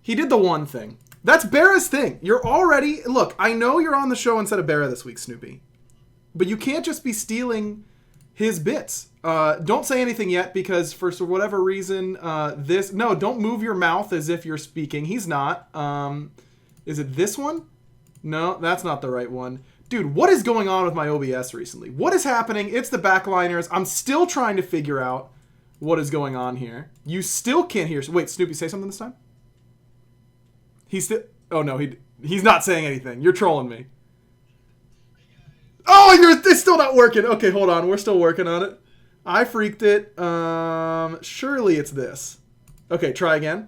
He did the one thing. That's Barra's thing. You're already... Look, I know you're on the show instead of Barra this week, Snoopy. But you can't just be stealing his bits. Don't say anything yet because for whatever reason, No, don't move your mouth as if you're speaking. He's not. Is it this one? No, that's not the right one. Dude, what is going on with my OBS recently? What is happening? It's the backliners. I'm still trying to figure out what is going on here. You still can't hear... Wait, Snoopy, say something this time? He's still... Oh, no, he's not saying anything. You're trolling me. Oh, it's still not working. Okay, hold on. We're still working on it. I freaked it. Surely it's this. Okay, try again.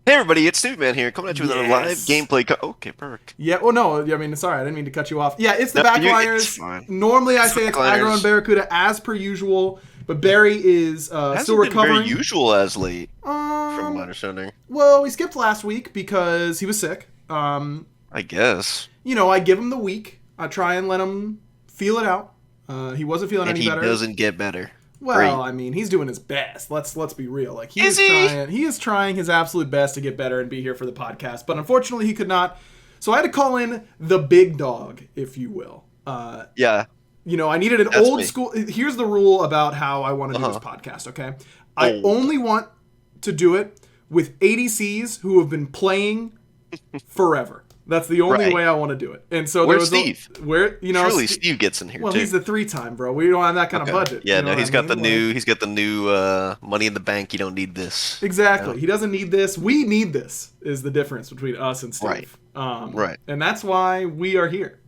Hey everybody, it's Snoop Man here, coming at you with a live gameplay. Okay, perfect. Yeah, well, no, I mean, sorry, I didn't mean to cut you off. Yeah, it's the backliners. Normally I say it's Aggro and Barracuda as per usual, but Barry is still recovering. Very usual as late, from my understanding. Well, we skipped last week because he was sick. I guess. You know, I give him the week. I try and let him feel it out. He wasn't feeling any better. And he doesn't get better. Well, great. I mean, he's doing his best. Let's be real. Like he is trying his absolute best to get better and be here for the podcast, but unfortunately he could not. So I had to call in the big dog, if you will. Yeah. You know, I needed an old school. Here's the rule about how I want to do this podcast, okay? I only want to do it with ADCs who have been playing forever. That's the only way I want to do it. And so where's Steve? Surely Steve gets in here too. Well, he's the 3-time, bro. We don't have that kind of budget. Yeah, no, he's got the new money in the bank. You don't need this. Exactly. Yeah. He doesn't need this. We need this. Is the difference between us and Steve. Right. And that's why we are here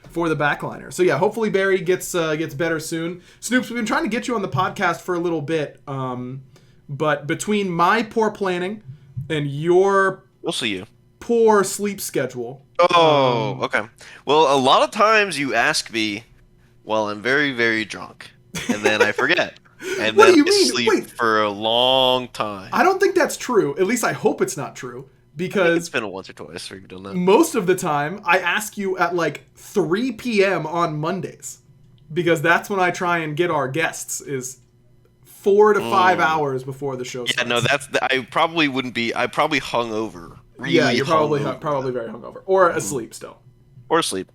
for the backliner. So yeah, hopefully Barry gets better soon. Snoops, we've been trying to get you on the podcast for a little bit, but between my poor planning and your poor sleep schedule. Okay. Well, a lot of times you ask me while I'm very, very drunk, and then I forget. And what then do you I mean? sleep for a long time. I don't think that's true. At least I hope it's not true. Because it's been once or twice where you've done that. Most of the time, I ask you at like 3 p.m. on Mondays. Because that's when I try and get our guests, is 4 to 5 hours before the show starts. Yeah, no, I probably wouldn't be. I probably hungover. Really yeah, you're probably very hungover. Or asleep still. Or asleep.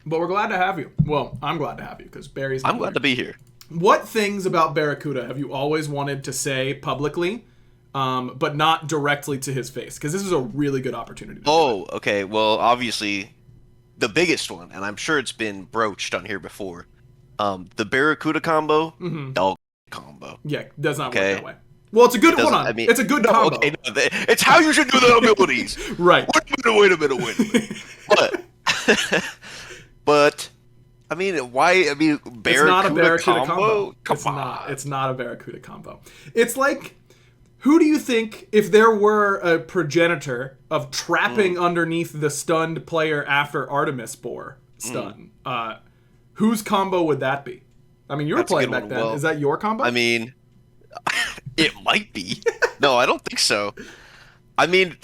But we're glad to have you. Well, I'm glad to have you because Barry's I'm glad to be here. What things about Barracuda have you always wanted to say publicly, but not directly to his face? Because this is a really good opportunity. Okay. Well, obviously, the biggest one, and I'm sure it's been broached on here before, the Barracuda combo, dog combo. Yeah, does not work that way. Well, it's a good one. It's a good combo. Okay, no, it's how you should do the abilities. Right. Wait a minute. But, I mean, why? I mean, Barracuda, it's not a Barracuda combo. Come on. It's not a Barracuda combo. It's like, who do you think, if there were a progenitor of trapping underneath the stunned player after Artemis Spore stun, whose combo would that be? I mean, you were playing back then. Well, is that your combo? I mean, it might be. No, I don't think so. I mean,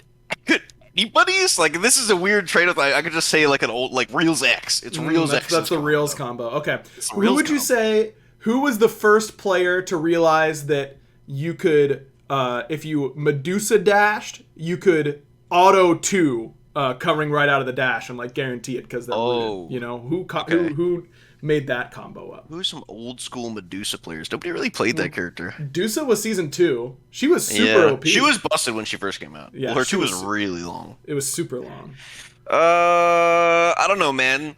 buddies, like, this is a weird trade-off. I could just say like an old, like Reels X. It's Reels X. That's the Reels combo. Okay. Who would you say? Who was the first player to realize that you could, if you Medusa dashed, you could auto 2 covering right out of the dash and like guarantee it because they're rooted. You know who made that combo up? Who are some old school Medusa players? Nobody really played that character. Medusa was season 2. She was super OP. She was busted when she first came out. Yeah, her 2 was really long. It was super long. I don't know, man.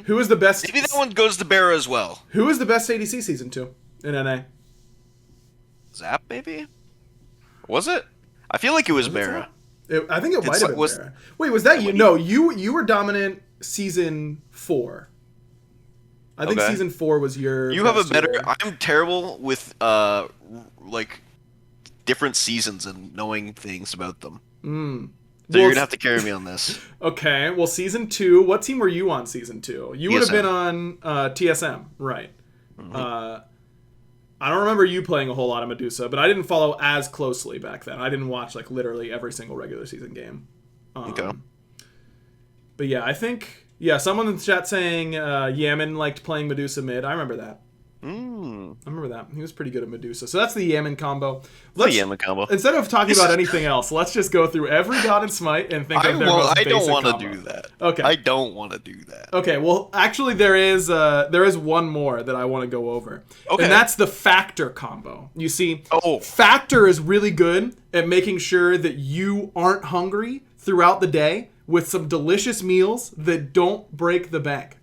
Who was the best? Maybe that one goes to Barra as well. Who was the best ADC season 2 in NA? Zap, maybe? Was it? I feel like it was Barra. I think it might have been Barra. Wait, was that you? No, you were dominant season 4. I think season 4 was your. You have a better. I'm terrible with like different seasons and knowing things about them. So you're gonna have to carry me on this. Okay. Well, season 2. What team were you on season 2? You would have been on TSM, right? I don't remember you playing a whole lot of Medusa, but I didn't follow as closely back then. I didn't watch like literally every single regular season game. Okay. But yeah, I think. Yeah, someone in the chat saying Yaman liked playing Medusa mid. I remember that. I remember that. He was pretty good at Medusa. So that's the Yaman combo. The Yaman combo. Instead of talking about anything else, let's just go through every god in Smite and think of their most basic combo. I don't want to do that. Okay. I don't want to do that. Okay, well, actually, there is one more that I want to go over. Okay. And that's the Factor combo. You see, Oh. Factor is really good at making sure that you aren't hungry throughout the day with some delicious meals that don't break the bank.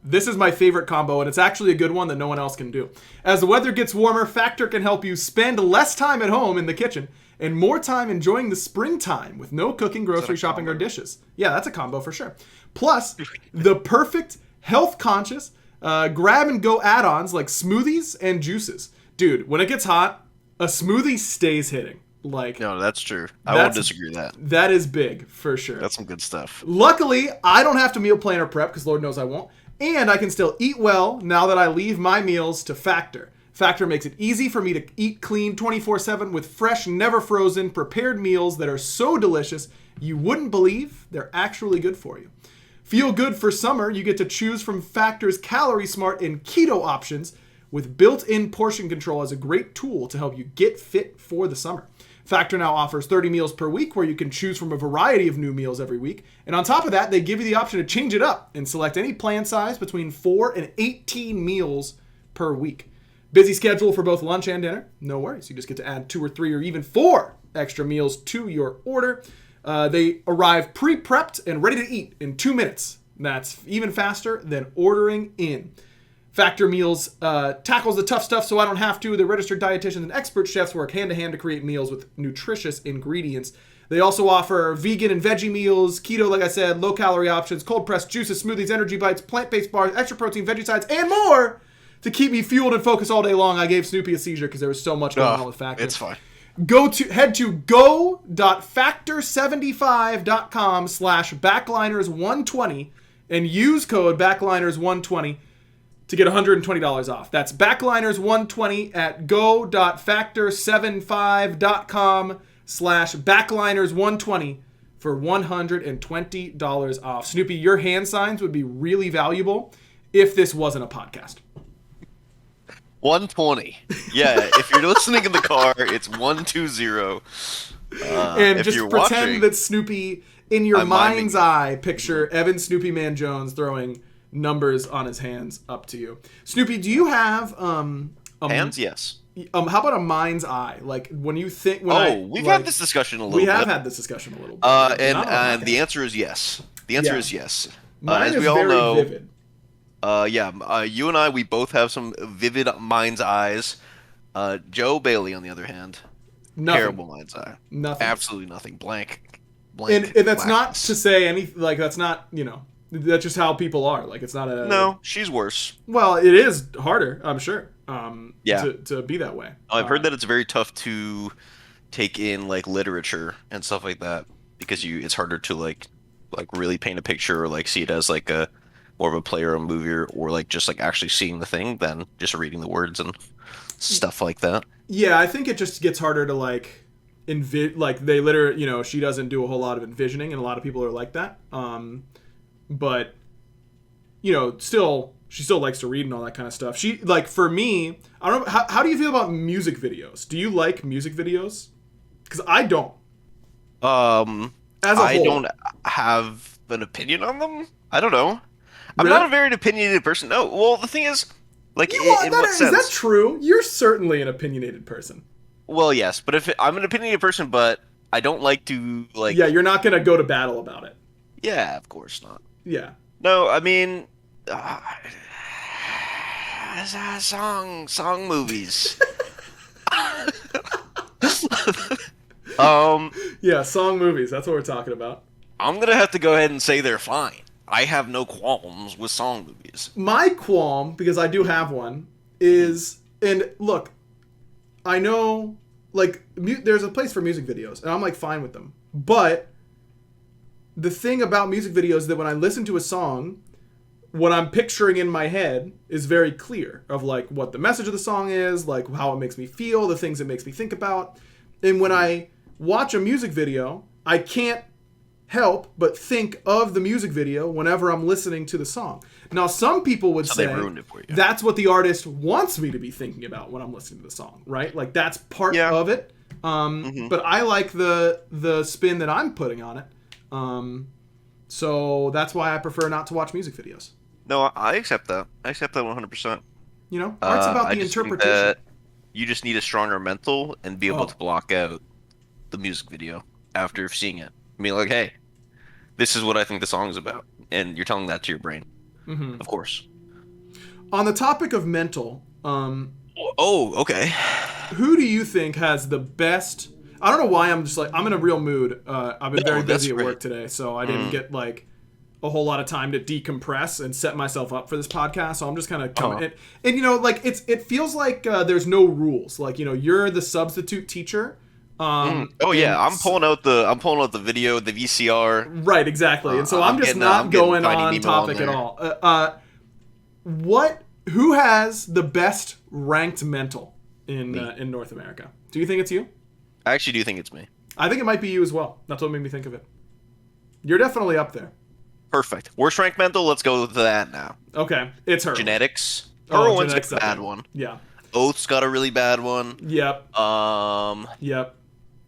This is my favorite combo, and it's actually a good one that no one else can do. As the weather gets warmer, Factor can help you spend less time at home in the kitchen and more time enjoying the springtime with no cooking, grocery shopping, or dishes. Yeah, that's a combo for sure. Plus, the perfect health-conscious grab-and-go add-ons like smoothies and juices. Dude, when it gets hot, a smoothie stays hitting. Like, no, that's true. I won't disagree with that. That is big, for sure. That's some good stuff. Luckily, I don't have to meal plan or prep, because Lord knows I won't. And I can still eat well now that I leave my meals to Factor. Factor makes it easy for me to eat clean 24/7 with fresh, never frozen, prepared meals that are so delicious you wouldn't believe they're actually good for you. Feel good for summer, you get to choose from Factor's Calorie Smart and Keto options with built-in portion control as a great tool to help you get fit for the summer. Factor now offers 30 meals per week where you can choose from a variety of new meals every week. And on top of that, they give you the option to change it up and select any plan size between 4 and 18 meals per week. Busy schedule for both lunch and dinner? No worries. You just get to add 2 or 3 or even 4 extra meals to your order. They arrive pre-prepped and ready to eat in 2 minutes. That's even faster than ordering in. Factor Meals tackles the tough stuff so I don't have to. The registered dietitians and expert chefs work hand-to-hand to create meals with nutritious ingredients. They also offer vegan and veggie meals, keto, like I said, low-calorie options, cold-pressed juices, smoothies, energy bites, plant-based bars, extra protein, veggie sides, and more to keep me fueled and focused all day long. I gave Snoopy a seizure because there was so much going on with Factor. It's fine. Head to go.factor75.com/backliners120 and use code backliners120 to get $120 off. That's backliners120 at go.factor75.com/backliners120 for $120 off. Snoopy, your hand signs would be really valuable if this wasn't a podcast. 120. Yeah, if you're listening in the car, it's 120. And just pretend watching, that Snoopy, in your mind's eye, picture Evan Snoopy Man Jones throwing numbers on his hands up to you. Snoopy, do you have hands? Yes. How about a mind's eye? Like when you think. We've had this discussion a little bit. We have had this discussion a little bit. And the answer is yes. The answer is yes. Mine as is we all very know, vivid. You and I, we both have some vivid mind's eyes. Joe Bailey, on the other hand, Nothing. terrible mind's eye. Nothing. Absolutely nothing. Blank. And that's not to say anything. Like that's not, that's just how people are. Like it's not a. No, she's worse. Well, it is harder, I'm sure. To be that way. I've heard that it's very tough to take in like literature and stuff like that because it's harder to like really paint a picture or like see it as like a more of a play or a movie or like just like actually seeing the thing than just reading the words and stuff like that. Yeah, I think it just gets harder to like they literally, she doesn't do a whole lot of envisioning, and a lot of people are like that. But she still likes to read and all that kind of stuff. She, like, for me, I don't know, how do you feel about music videos? Do you like music videos? Because I don't. As a I whole. don't have an opinion on them. I don't know. I'm Really? not a very opinionated person. No, well, the thing is, like, in what sense? Is that true? You're certainly an opinionated person. Well, yes, but I'm an opinionated person, but I don't like to, like... Yeah, you're not going to go to battle about it. Yeah, of course not. Yeah. No, I mean... song movies. Yeah, song movies. That's what we're talking about. I'm going to have to go ahead and say they're fine. I have no qualms with song movies. My qualm, because I do have one, is... And look, I know, like, there's a place for music videos, and I'm, like, fine with them. But the thing about music videos is that when I listen to a song, what I'm picturing in my head is very clear of, like, what the message of the song is, like, how it makes me feel, the things it makes me think about. And when I watch a music video, I can't help but think of the music video whenever I'm listening to the song. Now, some people would say they ruined it for you. That's what the artist wants me to be thinking about when I'm listening to the song, right? Like that's part of it. But I like the spin that I'm putting on it. So that's why I prefer not to watch music videos. No, I accept that. I accept that 100%. You know, art's about the interpretation. You just need a stronger mental and be able to block out the music video after seeing it. I mean, like, hey, this is what I think the song is about, and you're telling that to your brain. Of course. On the topic of mental, okay. Who do you think has the best? I don't know why I'm just like I'm in a real mood. I've been very busy at work today, so I didn't get like a whole lot of time to decompress and set myself up for this podcast. So I'm just kind of coming and you know, like it feels like there's no rules. Like, you know, you're the substitute teacher. I'm pulling out the video, the VCR. Right, exactly. And so I'm just not going on topic at all. Who has the best ranked mental in North America? Do you think it's you? I actually do think it's me. I think it might be you as well. That's what made me think of it. You're definitely up there. Perfect. Worst ranked mental, let's go with that now. Okay, it's her. Genetics. Her one's a bad one. Yeah. Oath's got a really bad one. Yep. Yep.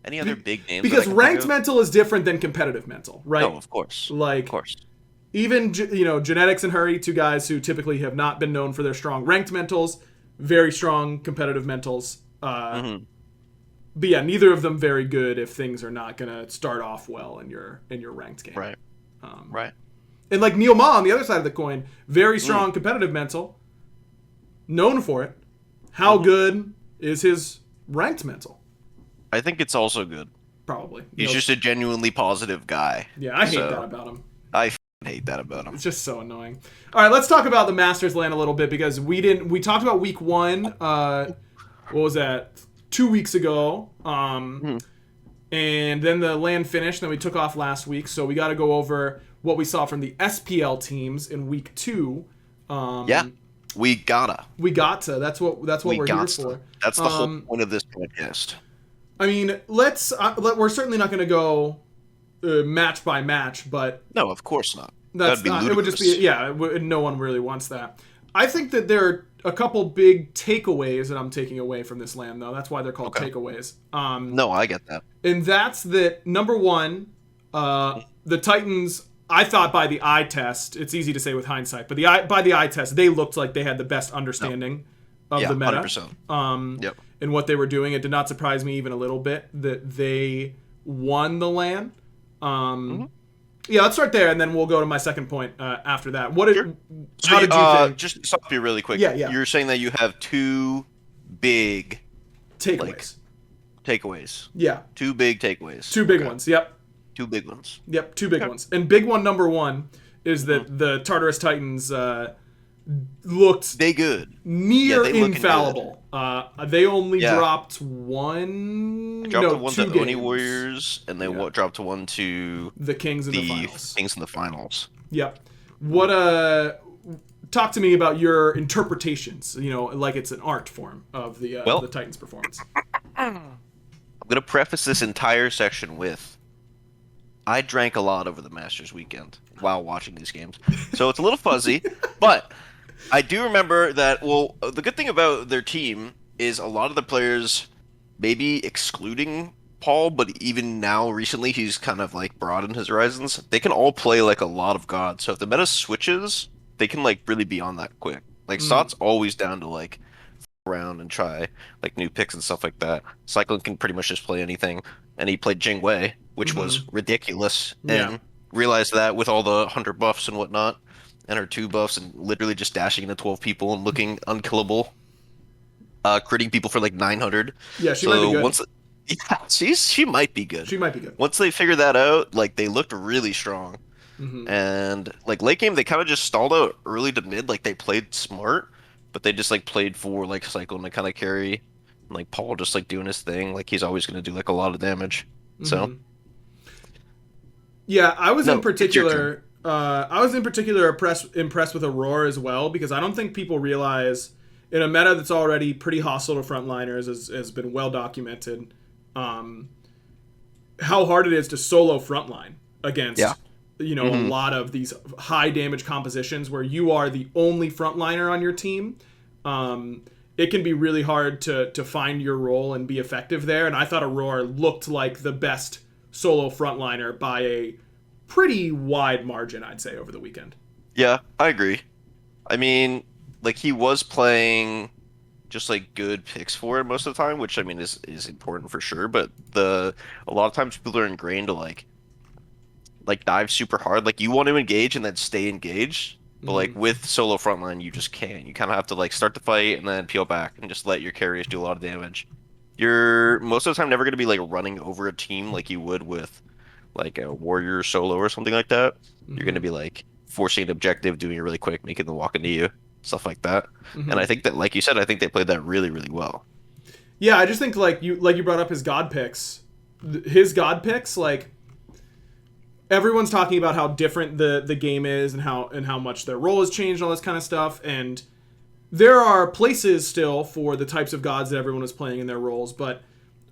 Any other big names? Because ranked mental is different than competitive mental, right? Oh, of course. Like, of course. Even, you know, Genetics and Hurry, two guys who typically have not been known for their strong ranked mentals, very strong competitive mentals. But yeah, neither of them very good if things are not going to start off well in your ranked game. Right. Right. And like Neil Ma on the other side of the coin, very strong competitive mental, known for it. How good is his ranked mental? I think it's also good. Probably. He's just a genuinely positive guy. Yeah, I hate that about him. I hate that about him. It's just so annoying. All right, let's talk about the Masters LAN a little bit because we talked about week 1. What was that? 2 weeks ago. And then the LAN finished, and then we took off last week. So we got to go over what we saw from the SPL teams in week 2. We gotta. That's what we're here for. That's the whole point of this podcast. I mean, we're certainly not going to go match by match, but no, of course not. That'd be ludicrous. It would just be no one really wants that. I think that there are a couple big takeaways that I'm taking away from this LAN, though. That's why they're called takeaways. No, I get that. And that's that. Number one, the Titans. I thought by the eye test, it's easy to say with hindsight, but by the eye test, they looked like they had the best understanding of the meta. 100%. And what they were doing. It did not surprise me even a little bit that they won the LAN. Yeah, let's start there, and then we'll go to my second point after that. How did you think? Just stop you really quick. Yeah. You're saying that you have two big takeaways. Takeaways. Yeah. Two big takeaways. Two big ones. Yep. Two big ones. Yep. Two big ones. And big one number one is that the Tartarus Titans looked near infallible. They only dropped one. They dropped one to Oni Warriors, and they dropped to one to the Kings in the finals. Kings in the finals. Yep. Talk to me about your interpretations. You know, like it's an art form of the Titans' performance. I'm gonna preface this entire section with, I drank a lot over the Masters weekend while watching these games, so it's a little fuzzy, but I do remember that. Well, the good thing about their team is a lot of the players, maybe excluding Paul, but even now recently he's kind of like broadened his horizons. They can all play like a lot of gods. So if the meta switches, they can like really be on that quick. Like Sot's always down to like around and try like new picks and stuff like that. Cyclone can pretty much just play anything, and he played Jingwei, which was ridiculous, and realized that with all the 100 buffs and whatnot, and her 2 buffs, and literally just dashing into 12 people and looking unkillable, critting people for like 900. Yeah, she might be good. She might be good. She might be good. Once they figured that out, like they looked really strong. And like late game, they kind of just stalled out early to mid. Like they played smart, but they just like played for like Cyclone to kind of carry, and like Paul just like doing his thing. Like he's always going to do like a lot of damage. So yeah, I was in particular impressed with Aurora as well, because I don't think people realize in a meta that's already pretty hostile to frontliners, has been well documented, how hard it is to solo frontline. Yeah. against, a lot of these high damage compositions where you are the only frontliner on your team. It can be really hard to find your role and be effective there. And I thought Aurora looked like the best solo frontliner by a pretty wide margin, I'd say, over the weekend. Yeah, I agree. I mean, like he was playing just like good picks for it most of the time, which I mean is important for sure. But a lot of times people are ingrained to like dive super hard. Like you want to engage and then stay engaged. But like with solo frontline, you just can't. You kind of have to like start the fight and then peel back and just let your carriers do a lot of damage. You're most of the time never going to be like running over a team like you would with like a warrior solo or something like that. You're going to be like forcing an objective, doing it really quick, making them walk into you, stuff like that. And I think that, like you said, I think they played that really, really well. Yeah, I just think like you brought up his god picks. His god picks, like everyone's talking about how different the game is and how much their role has changed and all this kind of stuff. And there are places still for the types of gods that everyone is playing in their roles, but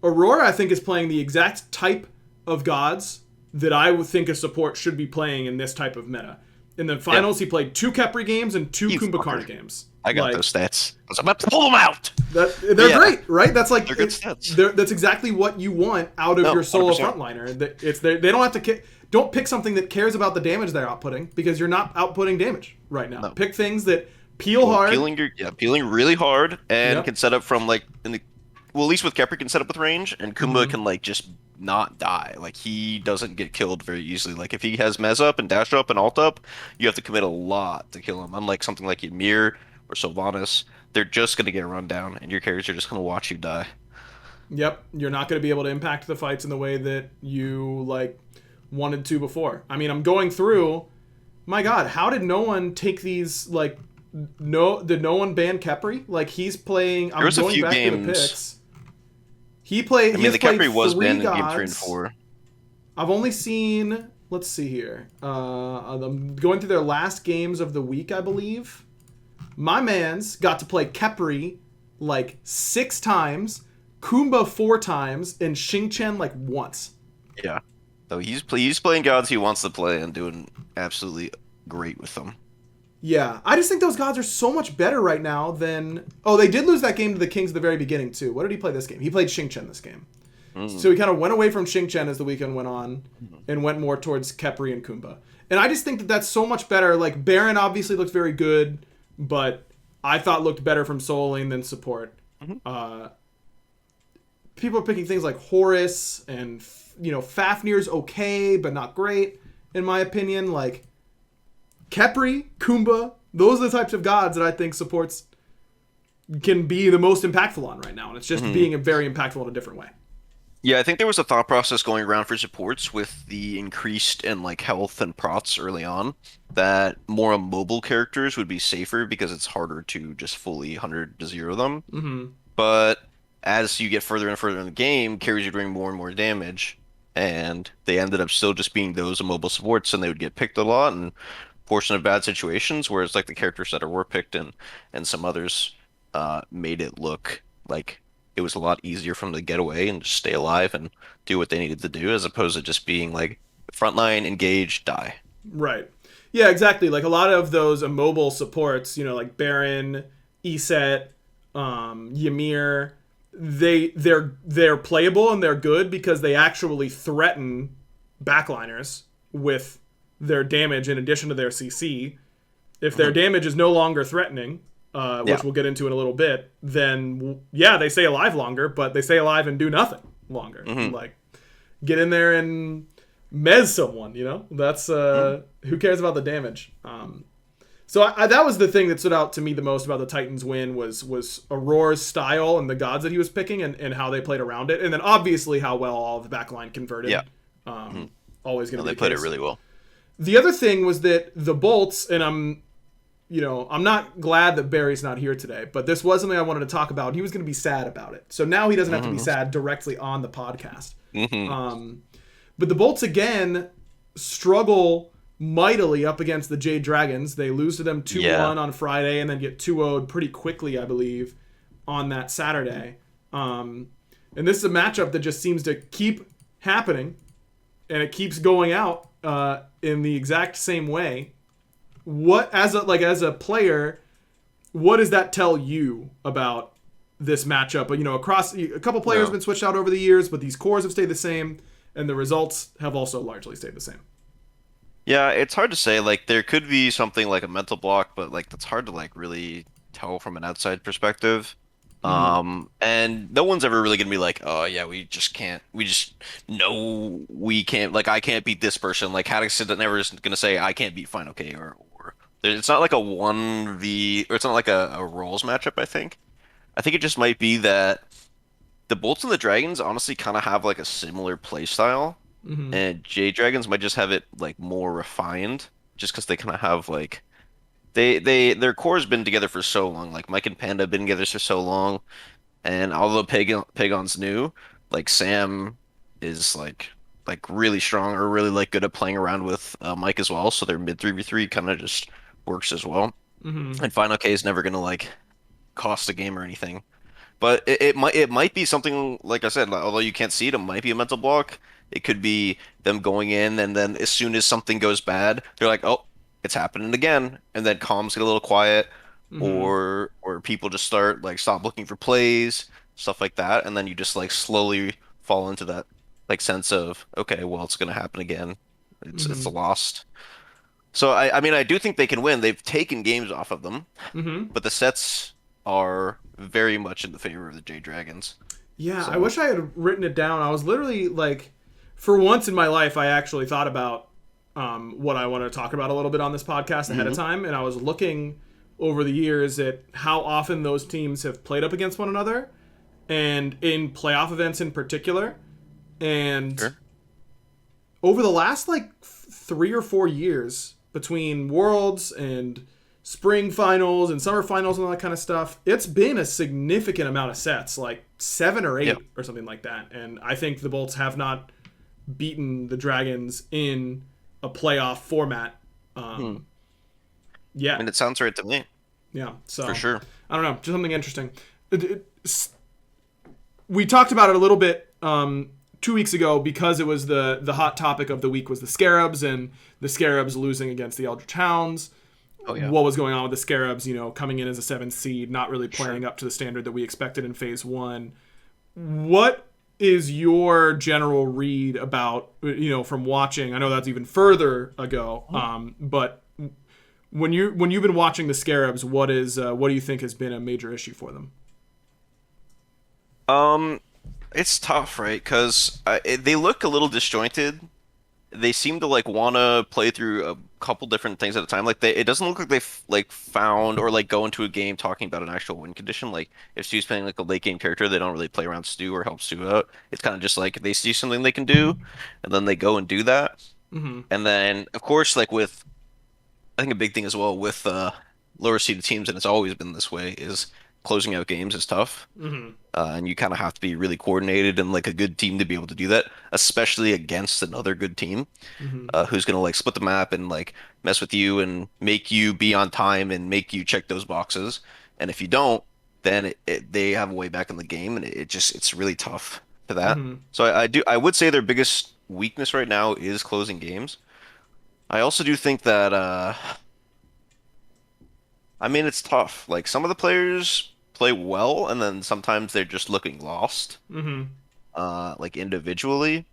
Aurora, I think, is playing the exact type of gods that I would think a support should be playing in this type of meta. In the finals, he played 2 Khepri games and 2 Kumbhakarna games. I got those stats. I was about to pull them out. They're great, right? That's like they're good stats. That's exactly what you want out of your solo 100%. Frontliner. They don't have to don't pick something that cares about the damage they're outputting because you're not outputting damage right now. No. Pick things that peel hard. Peeling really hard and can set up from like at least with Khepri can set up with range and Kumba can like just not die. Like he doesn't get killed very easily. Like if he has Mez up and Dash up and Alt up, you have to commit a lot to kill him. Unlike something like Ymir or Sylvanas, they're just gonna get run down and your characters are just gonna watch you die. Yep, you're not gonna be able to impact the fights in the way that you like wanted to before. I mean, I'm going through. My God, how did no one take these like? Did no one ban Khepri? Like he's playing. I'm going back to the picks. He played. I mean, the Khepri was banned in game 3 and 4. I've only seen. Let's see here. I'm going through their last games of the week, I believe. My man's got to play Khepri like 6 times, Kumba 4 times, and Xingqian like once. Yeah. So he's playing gods he wants to play and doing absolutely great with them. Yeah, I just think those gods are so much better right now than... Oh, they did lose that game to the Kings at the very beginning, too. What did he play this game? He played Xingqian this game. So he kind of went away from Xingqian as the weekend went on and went more towards Khepri and Kumba. And I just think that that's so much better. Like, Baron obviously looked very good, but I thought looked better from solo lane than support. People are picking things like Horus and, Fafnir's okay, but not great, in my opinion. Like... Khepri, Kumba, those are the types of gods that I think supports can be the most impactful on right now. And it's just being very impactful in a different way. Yeah, I think there was a thought process going around for supports with the increased in like health and prots early on that more mobile characters would be safer because it's harder to just fully 100 to 0 them. But as you get further and further in the game, carries are doing more and more damage. And they ended up still just being those immobile supports and they would get picked a lot and portion of bad situations, whereas like the characters that were picked and some others made it look like it was a lot easier for them to get away and just stay alive and do what they needed to do, as opposed to just being like frontline, engage, die. Right. Yeah, exactly. Like a lot of those immobile supports, like Baron, Iset, Ymir, they're playable and they're good because they actually threaten backliners with their damage in addition to their CC. If their damage is no longer threatening, which we'll get into in a little bit, then they stay alive longer, but they stay alive and do nothing longer. Like get in there and mez someone, that's who cares about the damage. So that was the thing that stood out to me the most about the Titans win was Aurora's style and the gods that he was picking and how they played around it, and then obviously how well all of the backline converted. Always going to be they played it really well. The other thing was that the bolts, and I'm not glad that Barry's not here today, but this was something I wanted to talk about. He was going to be sad about it. So now he doesn't have to be sad directly on the podcast. But the bolts, again, struggle mightily up against the Jade Dragons. They lose to them 2-1 on Friday and then get 2-0'd pretty quickly, I believe, on that Saturday. And this is a matchup that just seems to keep happening. and it keeps going out in the exact same way. What as a player, what does that tell you about this matchup? You know, across a couple players have been switched out over the years, but these cores have stayed the same, and the results have also largely stayed the same. Yeah, it's hard to say. Like there could be something like a mental block, but like that's hard to like really tell from an outside perspective. Mm-hmm. And no one's ever really gonna be like, oh yeah, we just can't. We just know we can't. Like I can't beat this person. Like Haddix never is gonna say I can't beat Final K or it's not like a 1v or it's not like a roles matchup. I think it just might be that the Bolts and the Dragons honestly kind of have like a similar play style. Mm-hmm. And J Dragons might just have it like more refined, just because they kind of have like their core's been together for so long. Like Mike and Panda have been together for so long, and although Pagon's new, like Sam is like really strong or really like good at playing around with Mike as well. So their mid 3v3 kind of just works as well. Mm-hmm. And Final K is never gonna like cost a game or anything. But it might be something like I said, like, although you can't see it, it might be a mental block. It could be them going in and then as soon as something goes bad, they're like, "Oh, it's happening again." And then comms get a little quiet Mm-hmm. or people just start like stop looking for plays, stuff like that, and then you just like slowly fall into that like sense of, "Okay, well, it's gonna happen again. It's a Mm-hmm. lost." So I mean I do think they can win. They've taken games off of them, Mm-hmm. but the sets are very much in the favor of the J Dragons. Yeah, I So, wish I had written it down. I was literally like, for once in my life, I actually thought about what I want to talk about a little bit on this podcast ahead of mhm, time, and I was looking over the years at how often those teams have played up against one another, and in playoff events in particular. And sure. over the last like 3 or 4 years between Worlds and spring finals and summer finals and all that kind of stuff, it's been a significant amount of sets, like seven or Yeah. eight or something like that. And I think the Bolts have not beaten the Dragons in a playoff format Hmm. I mean, yet. it sounds right to me, Yeah. for So sure. I don't know, just something interesting. We talked about it a little bit 2 weeks ago because it was the hot topic of the week was the Scarabs and the Scarabs losing against the Eldritch Hounds. Oh yeah, What was going on with the Scarabs, you know, coming in as a seventh seed, not really sure. playing up to the standard that we expected in phase one. What is your general read about, you know, from watching? I know that's even further ago, but when you've been watching the Scarabs, what do you think has been a major issue for them? Um, it's tough, right? Because they look a little disjointed. They seem to like want to play through a couple different things at a time. Like it doesn't look like they've like found or like go into a game talking about an actual win condition. Like if Stu's playing like a late game character, they don't really play around Stu or help Stu out. It's kind of just like they see something they can do, and then they go and do that. Mm-hmm. And then of course, like with I think a big thing as well with lower seeded teams, and it's always been this way, is closing out games is tough. Mm-hmm. And you kind of have to be really coordinated and like a good team to be able to do that, especially against another good team Mm-hmm. who's gonna like split the map and like mess with you and make you be on time and make you check those boxes. And if you don't, then they have a way back in the game, and it just it's really tough for that. Mm-hmm. So I would say their biggest weakness right now is closing games. I also do think that I mean it's tough. Like some of the players play well, and then sometimes they're just looking lost, Mm-hmm. like individually.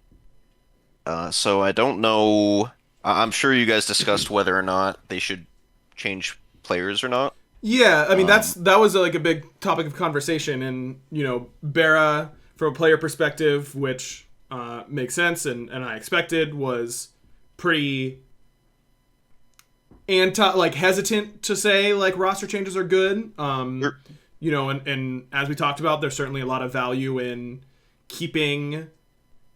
So I don't know. I'm sure you guys discussed whether or not they should change players or not. Yeah, I mean Um, that was like a big topic of conversation, and you know, Barra from a player perspective, which makes sense and I expected, was pretty like hesitant to say like roster changes are good. er, You know, and as we talked about, there's certainly a lot of value in keeping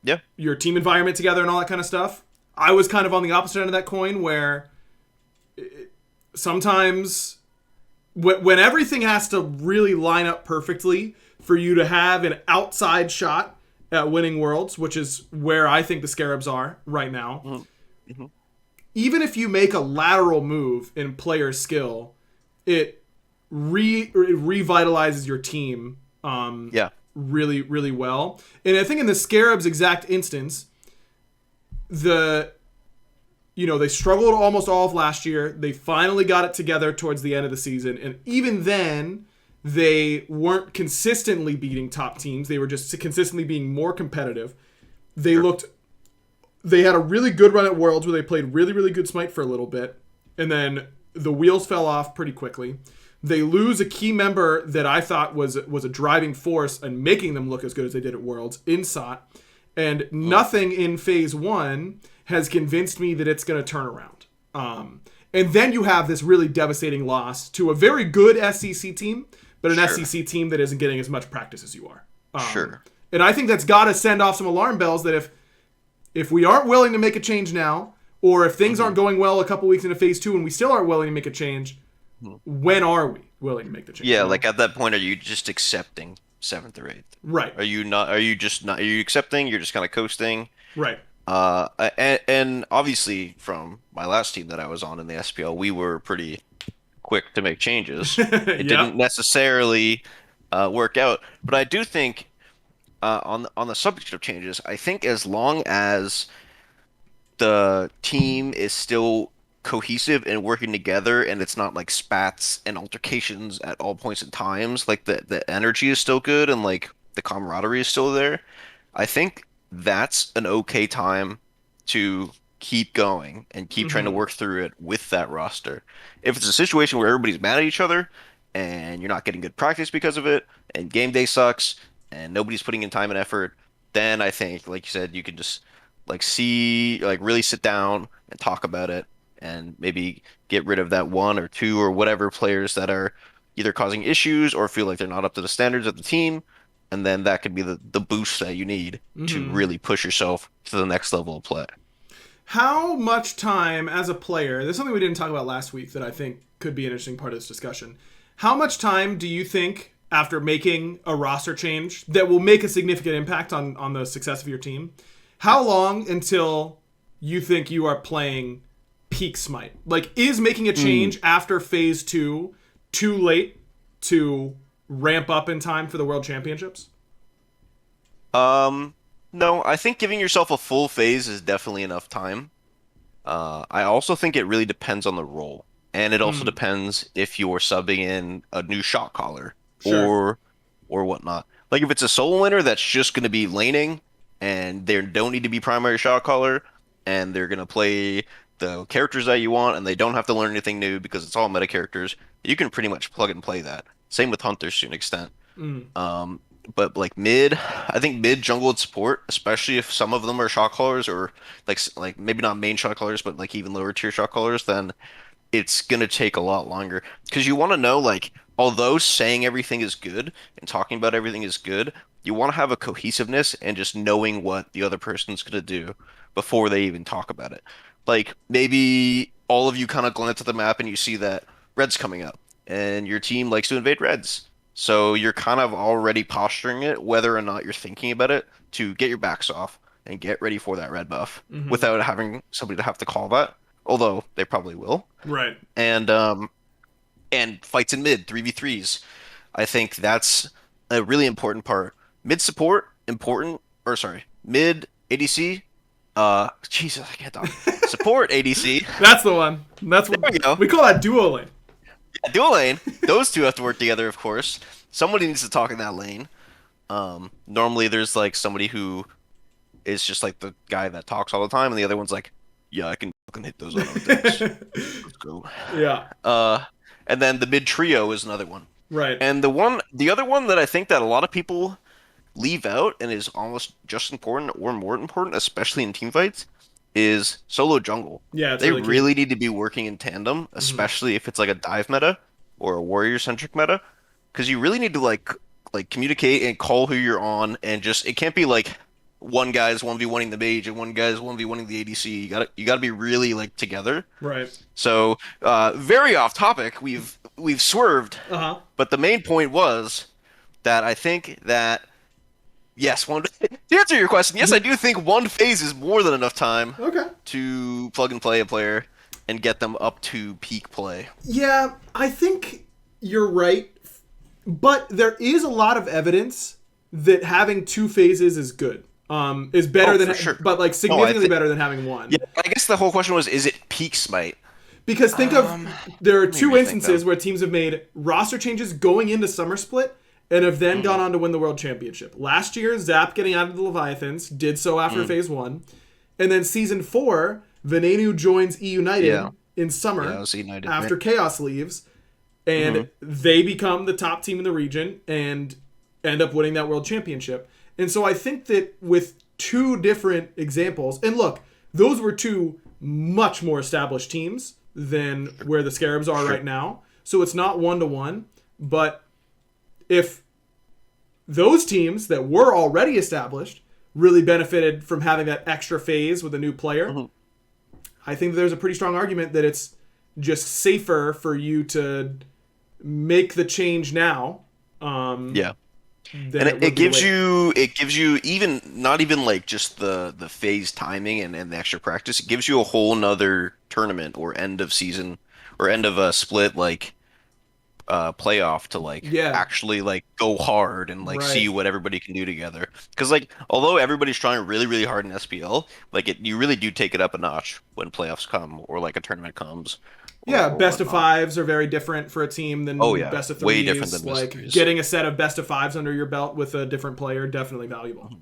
yeah, your team environment together and all that kind of stuff. I was kind of on the opposite end of that coin where sometimes when everything has to really line up perfectly for you to have an outside shot at winning worlds, which is where I think the Scarabs are right now. mhm, mhm, Even if you make a lateral move in player skill, it it revitalizes your team yeah, really, really well. And I think in the Scarabs' exact instance, they struggled almost all of last year. They finally got it together towards the end of the season. And even then, they weren't consistently beating top teams. They were just consistently being more competitive. They had a really good run at Worlds where they played really, really good Smite for a little bit. And then the wheels fell off pretty quickly. They lose a key member that I thought was a driving force and making them look as good as they did at Worlds in SOT. And nothing in Phase 1 has convinced me that it's going to turn around. And then you have this really devastating loss to a very good SEC team, but an SEC team that isn't getting as much practice as you are. And I think that's got to send off some alarm bells that if we aren't willing to make a change now, or if things aren't going well a couple weeks into Phase 2 and we still aren't willing to make a change, when are we willing to make the change? Yeah, like at that point, are you just accepting 7th or 8th? Right. Are you not? Are you just not? Are you accepting? You're just kind of coasting. Right. And obviously from my last team that I was on in the SPL, we were pretty quick to make changes. It didn't necessarily work out, but I do think on the subject of changes, I think as long as the team is still cohesive and working together, and it's not like spats and altercations at all points in times, like the energy is still good and like the camaraderie is still there, I think that's an okay time to keep going and keep trying to work through it with that roster. If it's a situation where everybody's mad at each other and you're not getting good practice because of it, and game day sucks and nobody's putting in time and effort, then I think, like you said, you can just really sit down and talk about it and maybe get rid of that one or two or whatever players that are either causing issues or feel like they're not up to the standards of the team. And then that could be the boost that you need to really push yourself to the next level of play. How much time as a player, there's something we didn't talk about last week that I think could be an interesting part of this discussion. How much time do you think, after making a roster change that will make a significant impact on the success of your team, how long until you think you are playing peak Smite? Like, is making a change after Phase 2 too late to ramp up in time for the World Championships? No, I think giving yourself a full phase is definitely enough time. I also think it really depends on the role, and it also depends if you're subbing in a new shot caller or whatnot. Like if it's a solo laner that's just going to be laning, and they don't need to be primary shot caller, and they're going to play the characters that you want, and they don't have to learn anything new because it's all meta characters, you can pretty much plug and play that. Same with hunters to an extent. But like mid, I think mid, jungle, and support, especially if some of them are shot callers or like maybe not main shot callers, but like even lower tier shot callers, then it's gonna take a lot longer because you want to know, like, although saying everything is good and talking about everything is good, you want to have a cohesiveness and just knowing what the other person's gonna do before they even talk about it. Like maybe all of you kind of glance at the map and you see that red's coming up and your team likes to invade reds. So you're kind of already posturing it, whether or not you're thinking about it, to get your backs off and get ready for that red buff without having somebody to have to call that. Although they probably will. Right. And fights in mid, 3v3s. I think that's a really important part. Mid support, important, or sorry, mid ADC. Jesus, I can't talk. Support ADC. That's the one. That's what we call that duo lane. Yeah, dual lane. Those two have to work together, of course. Somebody needs to talk in that lane. Normally there's like somebody who is just like the guy that talks all the time, and the other one's like, yeah, I can fucking hit those auto attacks. Let's go. Yeah. And then the mid trio is another one. Right. And the other one that I think that a lot of people leave out and is almost just important or more important, especially in team fights, is solo jungle. Yeah, they really need to be working in tandem, especially if it's like a dive meta or a warrior centric meta, because you really need to like communicate and call who you're on, and just it can't be like one guy's 1v1ing the mage and one guy's 1v1ing the ADC. You gotta be really like together. Right. So very off topic. We've swerved. But the main point was that I think that yes, to answer your question, yes, I do think one phase is more than enough time to plug and play a player and get them up to peak play. Yeah, I think you're right, but there is a lot of evidence that having two phases is good. is better than, for sure. but like significantly better than having one. Yeah, I guess the whole question was, is it peak Smite? Because think of, there are two me instances where teams have made roster changes going into Summer Split and have then gone on to win the World Championship. Last year, Zap getting out of the Leviathans did so after Phase 1. And then Season 4, Venenu joins E United in summer after Chaos leaves. And they become the top team in the region and end up winning that World Championship. And so I think that with two different examples, and look, those were two much more established teams than where the Scarabs are right now. So it's not 1-to-1. But if those teams that were already established really benefited from having that extra phase with a new player, I think there's a pretty strong argument that it's just safer for you to make the change now. And it gives you even not even like just the phase timing and the extra practice. It gives you a whole nother tournament or end of season or end of a split like playoff to like actually like go hard and like see what everybody can do together. Because like although everybody's trying really really hard in SPL, like you really do take it up a notch when playoffs come or like a tournament comes. Yeah, best of fives are very different for a team than best of threes. Way different than like best of threes. Getting a set of best of fives under your belt with a different player, definitely valuable.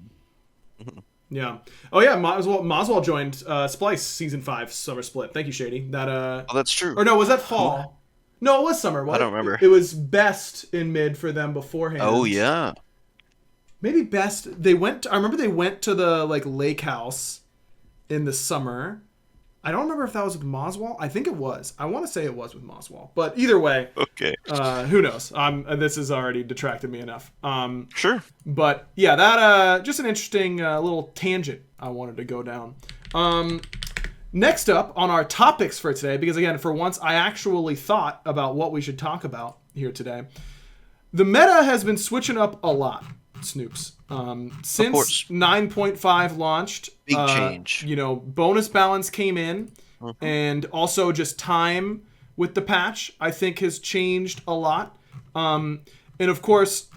Yeah. Oh yeah, Moswell joined Splice Season 5 Summer Split. Thank you, Shady. That that's true. Or no, was that fall? No, it was summer. I don't remember. It was best in mid for them beforehand. Oh yeah. Maybe best. I remember they went to the like lake house in the summer. I don't remember if that was with Moswell. I think it was. I want to say it was with Moswell. But either way, who knows? This has already detracted me enough. Sure. But yeah, that just an interesting little tangent I wanted to go down. Next up on our topics for today, because again, for once, I actually thought about what we should talk about here today. The meta has been switching up a lot, Snoops. Since 9.5 launched, big change. Bonus balance came in, and also just time with the patch, I think, has changed a lot. And of course,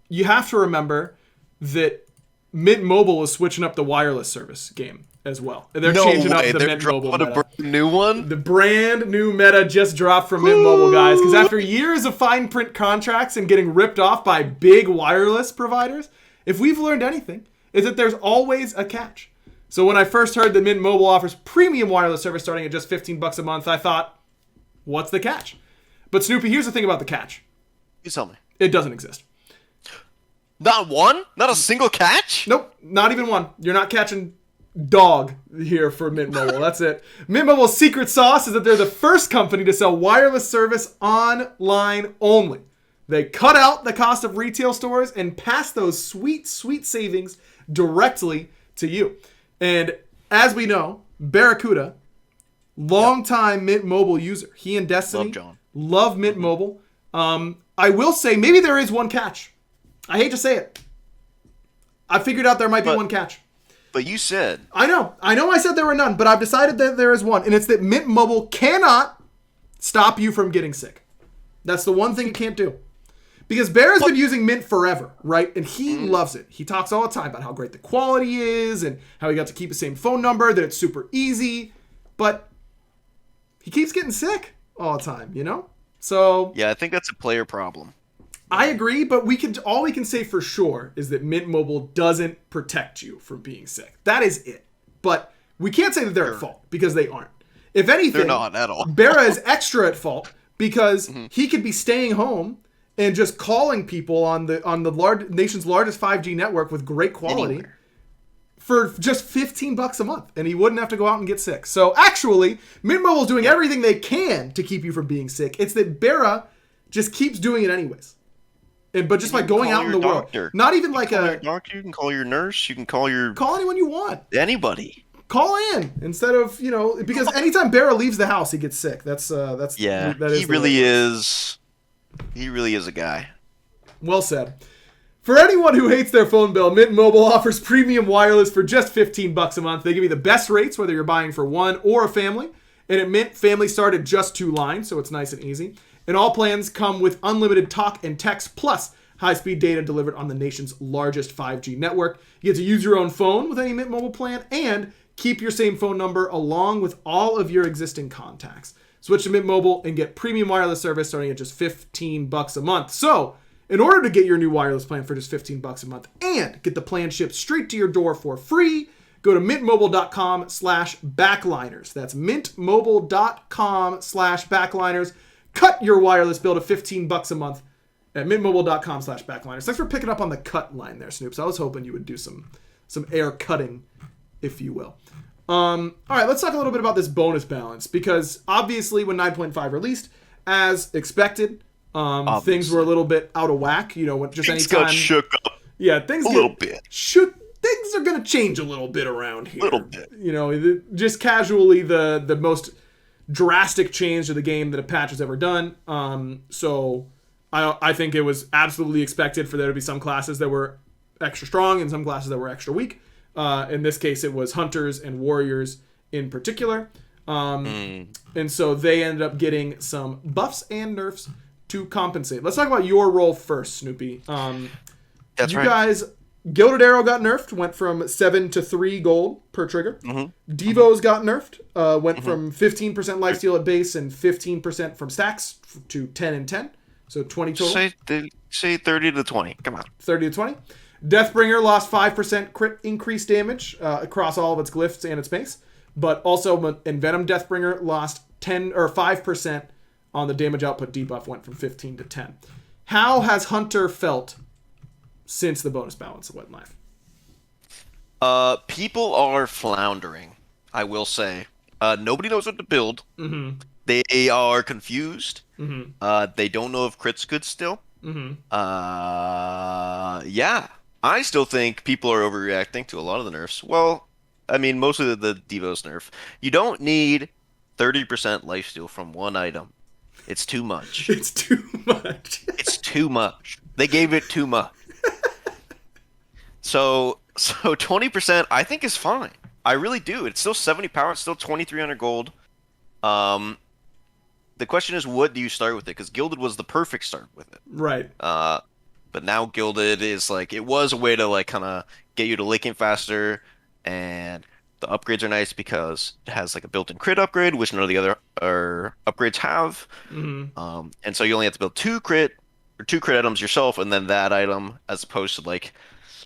you have to remember that Mint Mobile is switching up the wireless service game as well. They're changing up the Mint Mobile meta. A brand new one? The brand new meta just dropped from Mint Mobile, guys. Because after years of fine print contracts and getting ripped off by big wireless providers, if we've learned anything, is that there's always a catch. So when I first heard that Mint Mobile offers premium wireless service starting at just $15 a month, I thought, what's the catch? But Snoopy, here's the thing about the catch. You tell me. It doesn't exist. Not one? Not a single catch? Nope, not even one. You're not catching dog here for Mint Mobile. That's it. Mint Mobile's secret sauce is that they're the first company to sell wireless service online only. They cut out the cost of retail stores and pass those sweet, sweet savings directly to you. And as we know, Barracuda, longtime Mint Mobile user. He and Destiny love Mint Mobile. I will say maybe there is one catch. I hate to say it. I figured out there might be one catch. But you said. I know I said there were none, but I've decided that there is one. And it's that Mint Mobile cannot stop you from getting sick. That's the one thing it can't do. Because Bear has been using Mint forever, right? And he loves it. He talks all the time about how great the quality is and how he got to keep the same phone number, that it's super easy. But he keeps getting sick all the time, So yeah, I think that's a player problem. I agree, but all we can say for sure is that Mint Mobile doesn't protect you from being sick. That is it. But we can't say that they're at fault because they aren't. If anything, they're not at all. Barra is extra at fault because he could be staying home and just calling people on the nation's largest 5G network with great quality for just $15 a month, and he wouldn't have to go out and get sick. So actually, Mint Mobile is doing everything they can to keep you from being sick. It's that Barra just keeps doing it anyways. But just by going out in the world. Not even like a doctor, you can call your nurse, you can call anyone you want. Anybody. Call in instead of, because anytime Barra leaves the house, he gets sick. That he really is. He really is a guy. Well said. For anyone who hates their phone bill, Mint Mobile offers premium wireless for just $15 a month. They give you the best rates, whether you're buying for one or a family. And at Mint, family start at just 2 lines, so it's nice and easy. And all plans come with unlimited talk and text, plus high-speed data delivered on the nation's largest 5G network. You get to use your own phone with any Mint Mobile plan and keep your same phone number along with all of your existing contacts. Switch to Mint Mobile and get premium wireless service starting at just $15 a month. So, in order to get your new wireless plan for just $15 a month and get the plan shipped straight to your door for free, go to mintmobile.com/backliners. That's mintmobile.com/backliners. Cut your wireless bill to $15 a month at mintmobile.com/backliners. Thanks for picking up on the cut line there, Snoops. I was hoping you would do some air cutting, if you will. All right, let's talk a little bit about this bonus balance, because obviously when 9.5 released, as expected, things were a little bit out of whack. You know, when just things anytime got shook up. Yeah, things a little bit. Things are going to change a little bit around here. A little bit. You know, just casually the most drastic change to the game that a patch has ever done. So I think it was absolutely expected for there to be some classes that were extra strong and some classes that were extra weak. In this case, it was hunters and warriors in particular. And so they ended up getting some buffs and nerfs to compensate. Let's talk about your role first, Snoopy. That's right. You guys, Gilded Arrow got nerfed, went from 7 to 3 gold per trigger. Devos got nerfed, went from 15% lifesteal at base and 15% from stacks to 10 and 10. So 20 total. Say 30 to 20. Come on. 30 to 20. Deathbringer lost 5% crit increased damage across all of its glyphs and its base. But also, Envenom Deathbringer lost 10 or 5% on the damage output debuff, went from 15 to 10. How has Hunter felt since the bonus balance went live? People are floundering, I will say. Nobody knows what to build. They are confused. They don't know if crit's good still. Yeah. I still think people are overreacting to a lot of the nerfs. Well, I mean, mostly the Devos nerf. You don't need 30% lifesteal from one item. It's too much. It's too much. It's too much. They gave it too much. So 20% I think is fine. I really do. It's still 70 power. It's still 2,300 gold. The question is, what do you start with it? Because Gilded was the perfect start with it. Right. But now Gilded is like, it was a way to like kind of get you to linking faster, and the upgrades are nice because it has like a built-in crit upgrade, which none of the other upgrades have. And so you only have to build two crit items yourself, and then that item, as opposed to like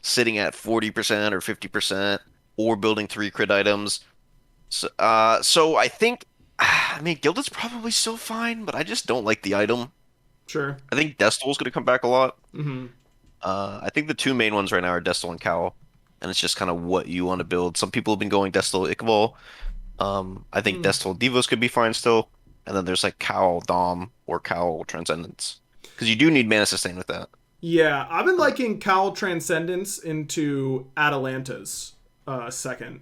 sitting at 40% or 50% or building 3 crit items. So I think, I mean, Gilded's probably still fine, but I just don't like the item. Sure. I think Destil's going to come back a lot. I think the two main ones right now are Destil and Cowl, and it's just kind of what you want to build. Some people have been going Destil Ichval. I think Destil Devos could be fine still, and then there's like Cowl Dom or Cowl Transcendence, because you do need mana sustain with that. Yeah, I've been liking Cowl Transcendence into Atalanta's second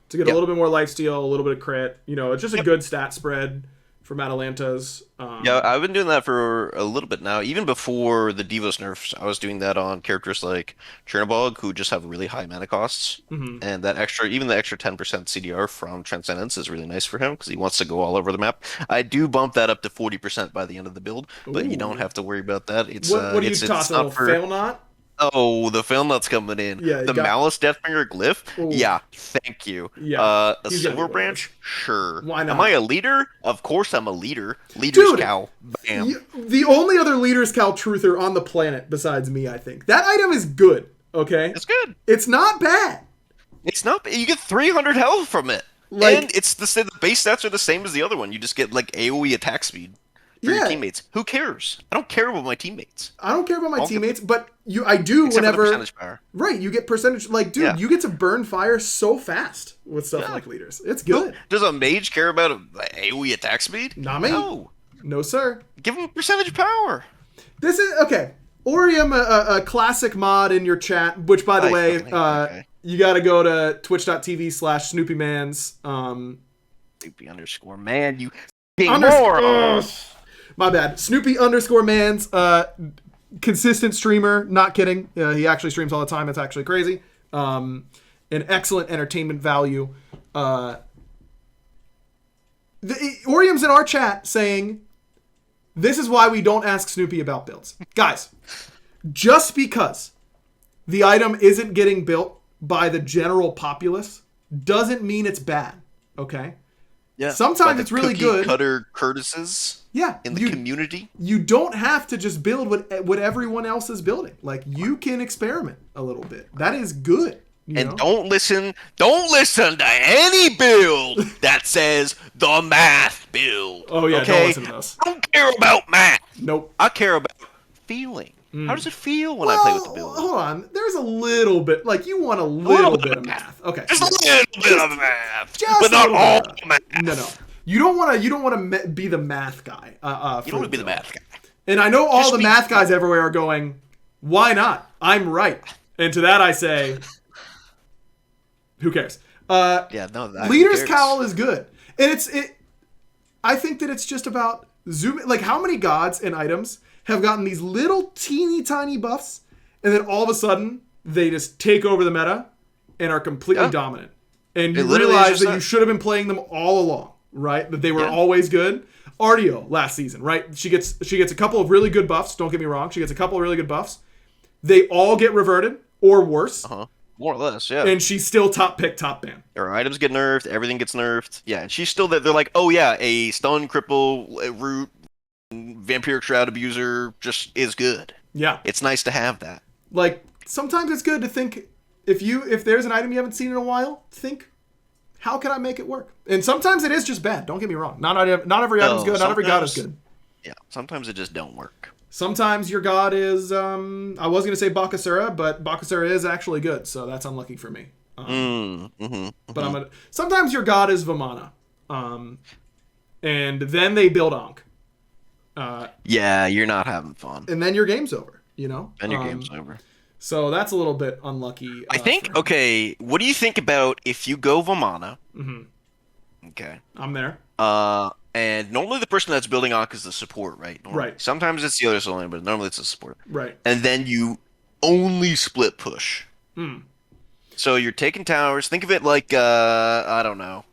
to get a little bit more lifesteal, a little bit of crit. You know, it's just a good stat spread from Atalanta's. Yeah, I've been doing that for a little bit now. Even before the Devos nerfs, I was doing that on characters like Chernobog, who just have really high mana costs. And that extra, even the extra 10% CDR from Transcendence is really nice for him because he wants to go all over the map. I do bump that up to 40% by the end of the build, but you don't have to worry about that. It's what do you toss, a little fail knot? Oh, the fail knot's coming in. Yeah, the Malice Deathbringer glyph? Ooh. Yeah, thank you. Yeah, a Silver Branch? Sure. Why not? Am I a leader? Of course I'm a leader. Leader's Cow. Bam. The only other Leader's Cow truther on the planet besides me, I think. That item is good, okay? It's good. It's not bad. It's not. You get 300 health from it. Like, and it's the base stats are the same as the other one. You just get like AoE attack speed for your teammates. Who cares? I don't care about my teammates. I don't care about my teammates, but I do except whenever for the percentage power. Right, you get percentage. Like, dude, you get to burn fire so fast with stuff like leaders. It's good. Does a mage care about AoE attack speed? Not me. No, sir. Give him percentage power. This is okay. Orium, a classic mod in your chat, which by the way, you got to go to twitch.tv/SnoopyMans. Snoopy_man, you more. My bad. Snoopy_mans, consistent streamer. Not kidding. He actually streams all the time. It's actually crazy. An excellent entertainment value. Orium's in our chat saying, this is why we don't ask Snoopy about builds. Guys, just because the item isn't getting built by the general populace doesn't mean it's bad. Okay. Yeah. Sometimes it's really good. Cutter Curtises. Yeah. In the community. You don't have to just build what everyone else is building. Like, you can experiment a little bit. That is good. You know? Don't listen to any build that says the math build. Oh yeah, okay? Don't listen to those. I don't care about math. Nope. I care about feeling. How does it feel when I play with the build? Hold on. There's a little bit, like, you want a little bit of math. Okay. Just a little bit of math. Just but not all math. No. You don't want to be the math guy. You don't want to be the math guy. And I know all the math guys everywhere are going, why not? I'm right. And to that I say, who cares? Leader's Cowl is good. And I think that it's just about zooming. Like, how many gods and items have gotten these little teeny tiny buffs, and then all of a sudden they just take over the meta and are completely dominant. And you realize that you should have been playing them all along, right? That they were always good. Artio last season, right? She gets a couple of really good buffs. Don't get me wrong. She gets a couple of really good buffs. They all get reverted or worse. More or less, yeah. And she's still top pick, top ban. Her items get nerfed. Everything gets nerfed. Yeah, and she's still there. They're like, oh yeah, a stun, cripple, root, vampiric shroud abuser just is good. Yeah. It's nice to have that. Like, sometimes it's good to think, if there's an item you haven't seen in a while, think, how can I make it work? And sometimes it is just bad. Don't get me wrong. Not every item's good. Not every god is good. Yeah, sometimes it just don't work. Sometimes your god is, I was going to say Bakasura, but Bakasura is actually good, so that's unlucky for me. But sometimes your god is Vamana. And then they build Ankh. Yeah, you're not having fun. And then your game's over, you know? Then your game's over. So that's a little bit unlucky. I think, okay, what do you think about if you go Vamana? Okay. I'm there. And normally the person that's building Ankh is the support, right? Normally. Right. Sometimes it's the other soul lane, but normally it's the support. Right. And then you only split push. So you're taking towers. Think of it like, I don't know,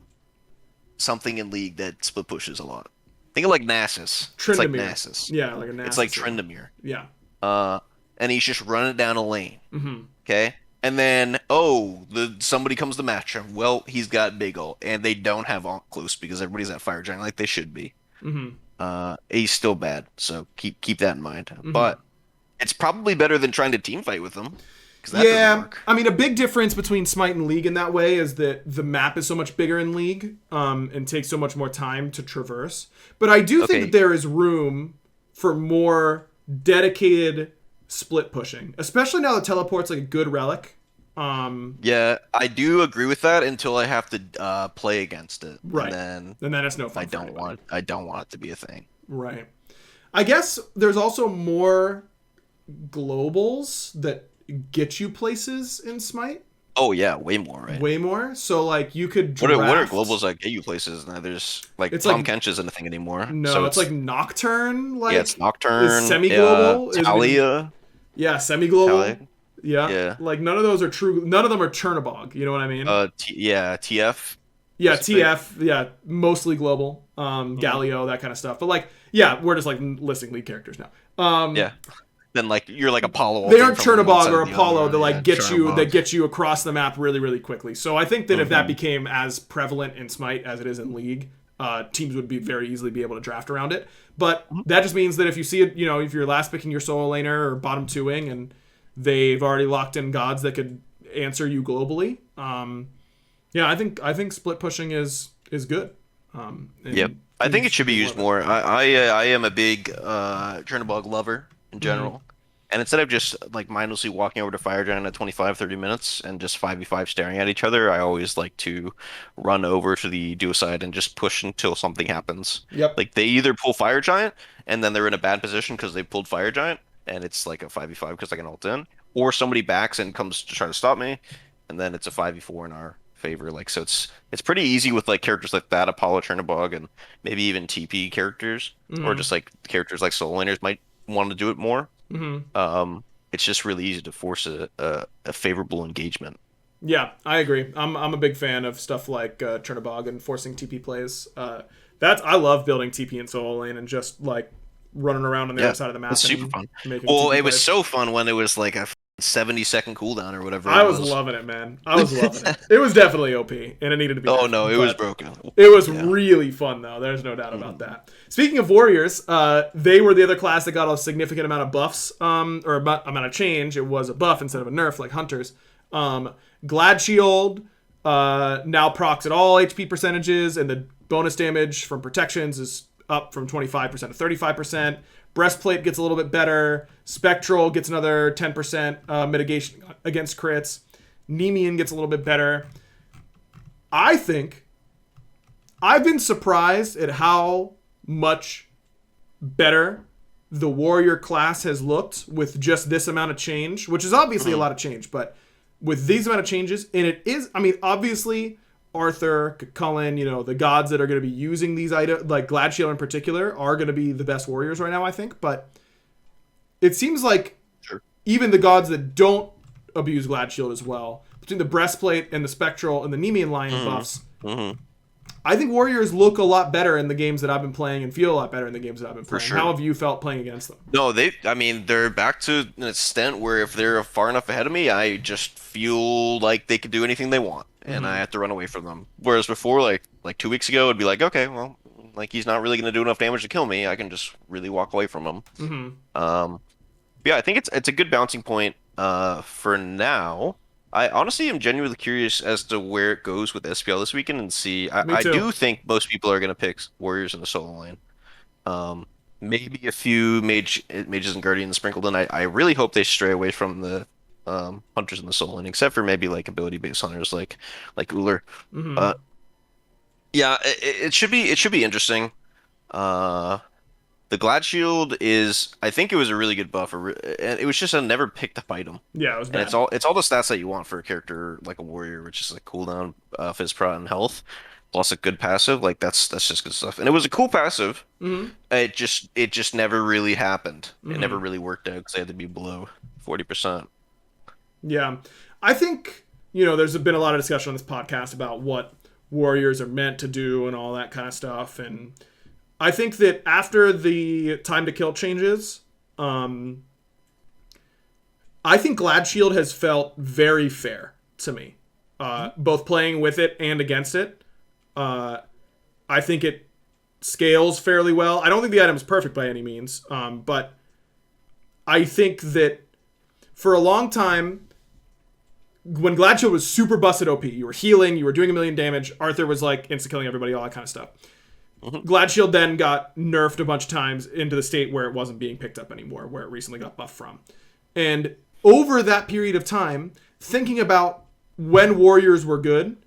something in League that split pushes a lot. Think of like Nasus. Tryndamere. It's like Nasus. Yeah, like a Nasus. It's like Tryndamere. Yeah. And he's just running down a lane. Okay? And then, somebody comes to match him. Well, he's got big ult, and they don't have Ankh close because everybody's at Fire Giant like they should be. He's still bad, so keep that in mind. But it's probably better than trying to team fight with him. Yeah, I mean, a big difference between Smite and League in that way is that the map is so much bigger in League, and takes so much more time to traverse. But I do think that there is room for more dedicated split pushing, especially now that teleport's like a good relic. Yeah, I do agree with that until I have to play against it. Right. And then it's no fun. I don't want it to be a thing. Right. I guess there's also more globals that get you places in Smite. Oh yeah, way more, right? Way more. So like you could draft... What are globals that get you places? Now there's like Tom Kench isn't a thing anymore. No, so it's like Nocturne. Like it's Nocturne. Semi-global. Talia. Yeah, semi-global. Talia. Yeah. Like none of those are true. None of them are Chernobog. You know what I mean? TF. Yeah, TF. Yeah, mostly global. Galio, that kind of stuff. But like, yeah, we're just like listing lead characters now. Yeah. Then like you're like Apollo. They aren't Chernobog or Apollo that like get you across the map really, really quickly. So I think that if that became as prevalent in Smite as it is in League, teams would be very easily be able to draft around it. But that just means that if you see it, if you're last picking your solo laner or bottom 2ing and they've already locked in gods that could answer you globally, I think split pushing is good. Yep, I think it should be used more. I am a big Chernobog lover in general. And instead of just like mindlessly walking over to Fire Giant at 25-30 minutes and just 5v5 staring at each other, I always like to run over to the duo side and just push until something happens. Yep. Like they either pull Fire Giant and then they're in a bad position because they pulled Fire Giant and it's like a 5v5 because I can ult in, or somebody backs and comes to try to stop me and then it's a 5v4 in our favor. Like, so it's pretty easy with like characters like that, Apollo, Chernobog, and maybe even TP characters, or just like characters like solo laners might want to do it more. It's just really easy to force a favorable engagement. Yeah, I agree. I'm a big fan of stuff like Chernobog and forcing TP plays. I love building TP in solo lane and just like running around on the other Yeah, side of the it's map super and fun. making Well, TP it was plays. so fun when it was like a 70-second cooldown or whatever it I was was. loving it, man. I was loving it. It was definitely OP, and it needed to be Oh nerfed, no, it was but broken. it was Yeah. really fun, though. There's no doubt about Mhm. that. Speaking of warriors, they were the other class that got a significant amount of buffs, or amount of change. It was a buff instead of a nerf, like hunters. Glad Shield now procs at all HP percentages, and the bonus damage from protections is up from 25% to 35%. Breastplate gets a little bit better. Spectral gets another 10% mitigation against crits. Nemean gets a little bit better. I think I've been surprised at how much better the warrior class has looked with just this amount of change, which is obviously a Mhm. lot of change, but with these amount of changes, and it is, I mean, obviously Arthur, Cullen, the gods that are going to be using these items, like Gladshield in particular, are going to be the best warriors right now, I think. But it seems like Sure. even the gods that don't abuse Gladshield as well, between the breastplate and the spectral and the Nemean line Mhm. buffs, Mhm. I think warriors look a lot better in the games that I've been playing and feel a lot better in the games that I've been For playing. How sure. have you felt playing against them? No, I mean, they're back to an extent where if they're far enough ahead of me, I just feel like they could do anything they want, and I Mm-hmm. have to run away from them. Whereas before, like 2 weeks ago, it'd be like, okay, well, like he's not really going to do enough damage to kill me. I can just really walk away from him. Mm-hmm. Um, yeah, I think it's a good bouncing point for now. I honestly am genuinely curious as to where it goes with SPL this weekend and see. Me I too. do think most people are going to pick Warriors in the solo lane. Um, Maybe a few mages and guardians sprinkled in. I really hope they stray away from the hunters in the solo lane, except for maybe like ability-based hunters like Uller. Mm-hmm. But yeah, it should be interesting. Uh, the Glad Shield is, I think it was a really good buff. And it was just a never picked up item, Yeah, it was and bad. it's all the stats that you want for a character like a warrior, which is like cooldown, phys prot, and health, plus a good passive. Like that's just good stuff. And it was a cool passive. Mm-hmm. It just never really happened. It never Mm-hmm. really worked out because they had to be below 40%. Yeah. I think, there's been a lot of discussion on this podcast about what warriors are meant to do and all that kind of stuff. And I think that after the time to kill changes, um, I think Glad Shield has felt very fair to me, both playing with it and against it. Uh, I think it scales fairly well. I don't think the item is perfect by any means, but I think that for a long time, when Gladshield was super busted OP, you were healing, you were doing a million damage. Arthur was like insta killing everybody, all that kind of stuff. Hmm. Gladshield then got nerfed a bunch of times into the state where it wasn't being picked up anymore, where it recently got buffed from. And over that period of time, thinking about when warriors were good,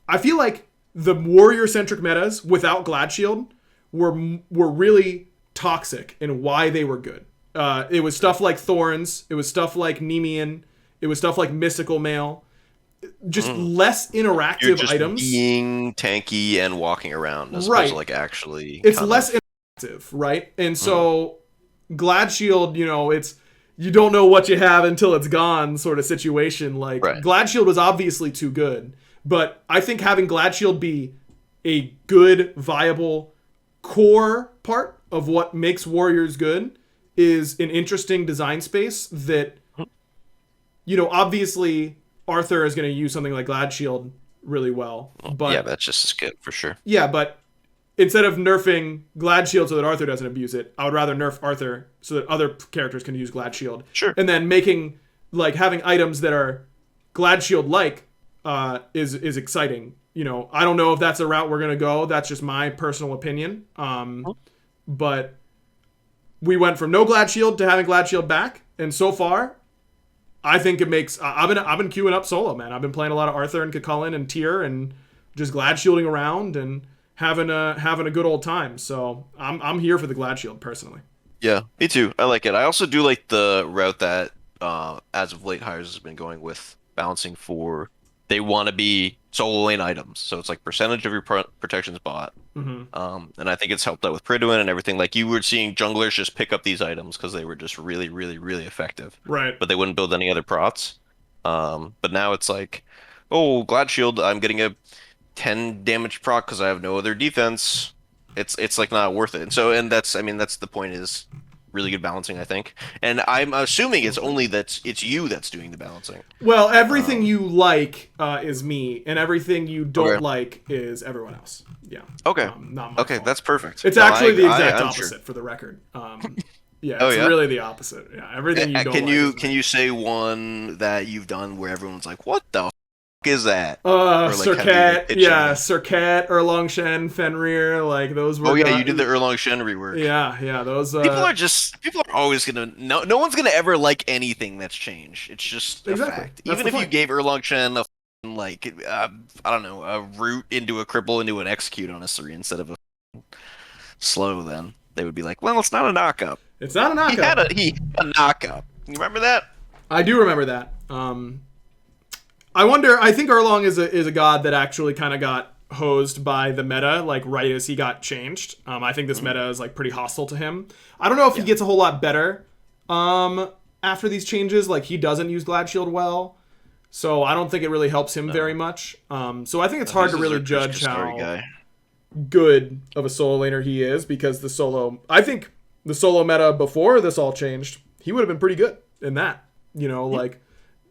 I feel like the warrior centric metas without Gladshield were really toxic in why they were good. It was stuff like Thorns, it was stuff like Nemean, it was stuff like Mystical Mail, just Hmm. less You're interactive just items. being tanky and walking around as opposed to Right. like actually It's kind less of. interactive, right? And Mhm. so Glad Shield, it's you don't know what you have until it's gone sort of situation. Like Right. Glad Shield was obviously too good, but I think having Glad Shield be a good, viable core part of what makes Warriors good is an interesting design space that obviously Arthur is going to use something like Glad Shield really well, Yeah, but that's just as good for sure. yeah, but instead of nerfing Glad Shield so that Arthur doesn't abuse it, I would rather nerf Arthur so that other characters can use Glad Shield. Sure. And then making having items that are Glad Shield like is exciting. I don't know if that's a route we're gonna go. That's just my personal opinion. But we went from no Glad Shield to having Glad Shield back, and so far, I think it makes. I've been queuing up solo, man. I've been playing a lot of Arthur and Cucullin and Tyr and just Glad Shielding around and having a good old time. So I'm here for the Glad Shield personally. Yeah, me too. I like it. I also do like the route that as of late hires has been going with balancing for they want to be solo lane items. So it's like percentage of your protections bought. Mm-hmm. And I think it's helped out with Pridwin and everything. Like you were seeing junglers just pick up these items because they were just really, really, really effective, Right. but they wouldn't build any other prots. But now it's like, oh, Glad Shield, I'm getting a 10 damage proc because I have no other defense. It's like not worth it. And so and that's I mean that's the point is really good balancing, I think. And I'm assuming it's only that it's you that's doing the balancing. Well, everything you like is me, and everything you don't Okay. like is everyone else. Yeah. Okay. Not my Okay, fault. that's perfect. It's No, actually the exact I'm opposite, sure. for the record. Yeah, Oh it's yeah. really the opposite. Yeah, everything you don't Can like is can me. you say one that you've done where everyone's like, "What the f is that?" Or like have you like Circat, pitched yeah, anything? Circat, Erlongshen, Fenrir, like those Oh were yeah, you did the done. Erlong Shen rework. Yeah, those. People are always gonna no one's gonna ever like anything that's changed. It's just a Exactly. fact. That's Even the if you point. gave Erlong Shen a like I don't know a root into a cripple into an execute on a 3 instead of a slow, then they would be like, well, it's not a knockup. It's not a knockup. He had a knockup. You remember that? I do remember that. I wonder. I think Erlong is a god that actually kind of got hosed by the meta, like right as he got changed. I think this meta is like pretty hostile to him. I don't know if he gets a whole lot better after these changes. Like he doesn't use Glad Shield well, so I don't think it really helps him very much. So I think it's hard He's to a really Xerxes judge Kastari how guy. good of a solo laner he is, because I think the solo meta before this all changed, he would have been pretty good in that. Like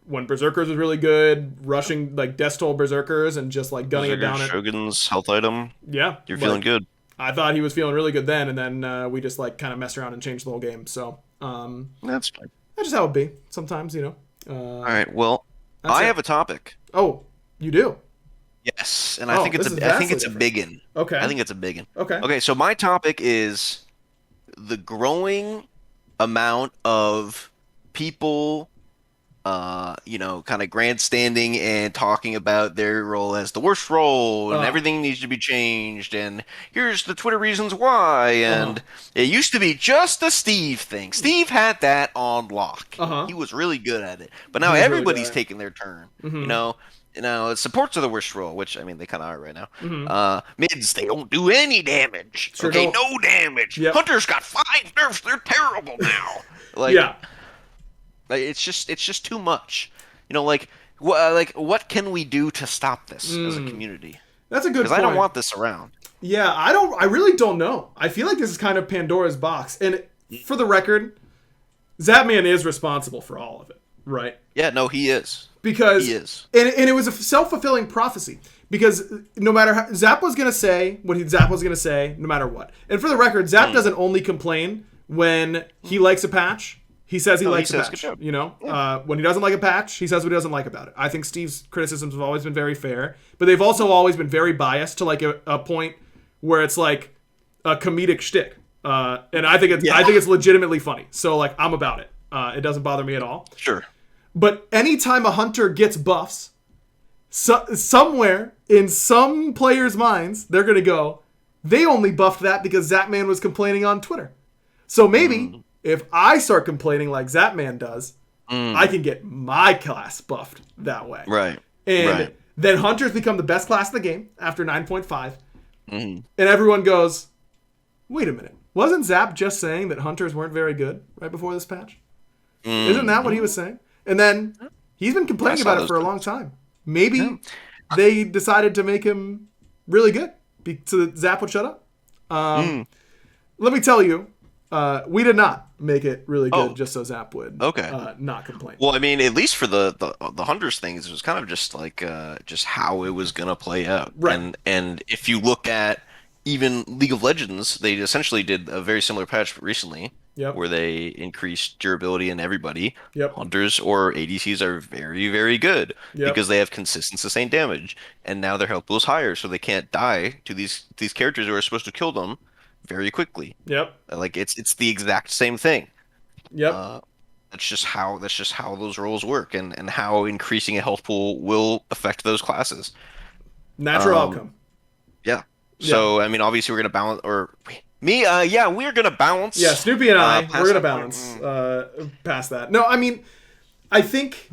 when Berserkers was really good, rushing like Death Toll Berserkers and just like gunning it down at. Shogun's health item. Yeah, You're like, feeling good. I thought he was feeling really good then, and then we just like kind of messed around and changed the whole game. So That's fine. that's just how it be sometimes, All right. Well, That's I it. have a topic. Oh, you do? Yes, and Oh, I think this is I think vastly it's a different. big one. Okay. I think it's a big one. Okay. Okay, so my topic is the growing amount of people, kind of grandstanding and talking about their role as the worst role and Uh, everything needs to be changed and here's the Twitter reasons why. uh-huh. And it used to be just a Steve thing. Steve had that on lock. Uh-huh. He was really good at it. But He now was really good everybody's at it. taking their turn. Mm-hmm. Supports are the worst role, which I mean they kind of are right now. Mm-hmm. Mids they don't do any damage. Sure Okay, don't. no damage. Yep. Hunter's got 5 nerfs. They're terrible now. Like, Yeah. it's just too much. What can we do to stop this as a community? That's a good Because point. I don't want this around. Yeah, I really don't know. I feel like this is kind of Pandora's box. And for the record, Zapman is responsible for all of it, right? Yeah, no, he is. Because He is. and it was a self-fulfilling prophecy, because no matter how Zap was going to say what Zap was going to say no matter what. And for the record, Zap doesn't only complain when he likes a patch. He says he likes a says, patch. "Good job." When he doesn't like a patch, he says what he doesn't like about it. I think Steve's criticisms have always been very fair, but they've also always been very biased to like a point where it's like a comedic shtick. And I think it's legitimately funny. So like I'm about it. It doesn't bother me at all. Sure. But anytime a hunter gets buffs, somewhere in some players' minds, they're gonna go, they only buffed that because Zapman was complaining on Twitter. So maybe if I start complaining like Zapman does, I can get my class buffed that way. Right. And Right. then hunters become the best class in the game after 9.5. And everyone goes, wait a minute. Wasn't Zap just saying that hunters weren't very good right before this patch? Isn't that what he was saying? And then he's been complaining about it for a long time. Maybe they decided to make him really good so that Zap would shut up. Let me tell you, we did not make it really good just so Zap would not complain. Well, I mean, at least for the hunters things, it was kind of just like just how it was gonna play out. Right. And if you look at even League of Legends, they essentially did a very similar patch recently, Yep. where they increased durability in everybody. Yep. Hunters or ADCs are very, very good Yep. because they have consistent sustained damage, and now their health pool is higher, so they can't die to these characters who are supposed to kill them very quickly. Yep. Like it's the exact same thing. Yep. That's just how those roles work, and how increasing a health pool will affect those classes. Natural outcome. Yeah. So I mean, obviously we're gonna balance, or me. Yeah, we're gonna balance. Yeah, Snoopy and I, past we're gonna that point. balance past that. No, I mean, I think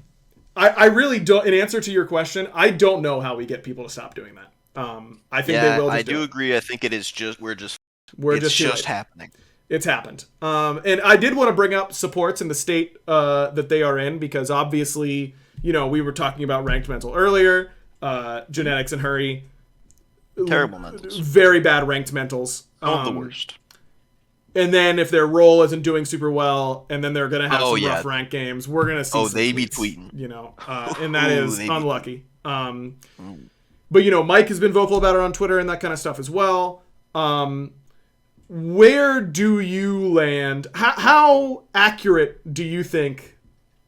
I really don't. In answer to your question, I don't know how we get people to stop doing that. I think they will. I Just do it. agree. I think it is just We're it's just too just late. happening. It's happened. And I did want to bring up supports in the state that they are in, because obviously, we were talking about ranked mental earlier, genetics and hurry. Terrible mentals. very bad ranked mentals. The worst. And then if their role isn't doing super well, and then they're going to have some rough rank games, we're going to see some they tweets, be tweeting. And that is unlucky. But, Mike has been vocal about it on Twitter and that kind of stuff as well. Where do you land? How accurate do you think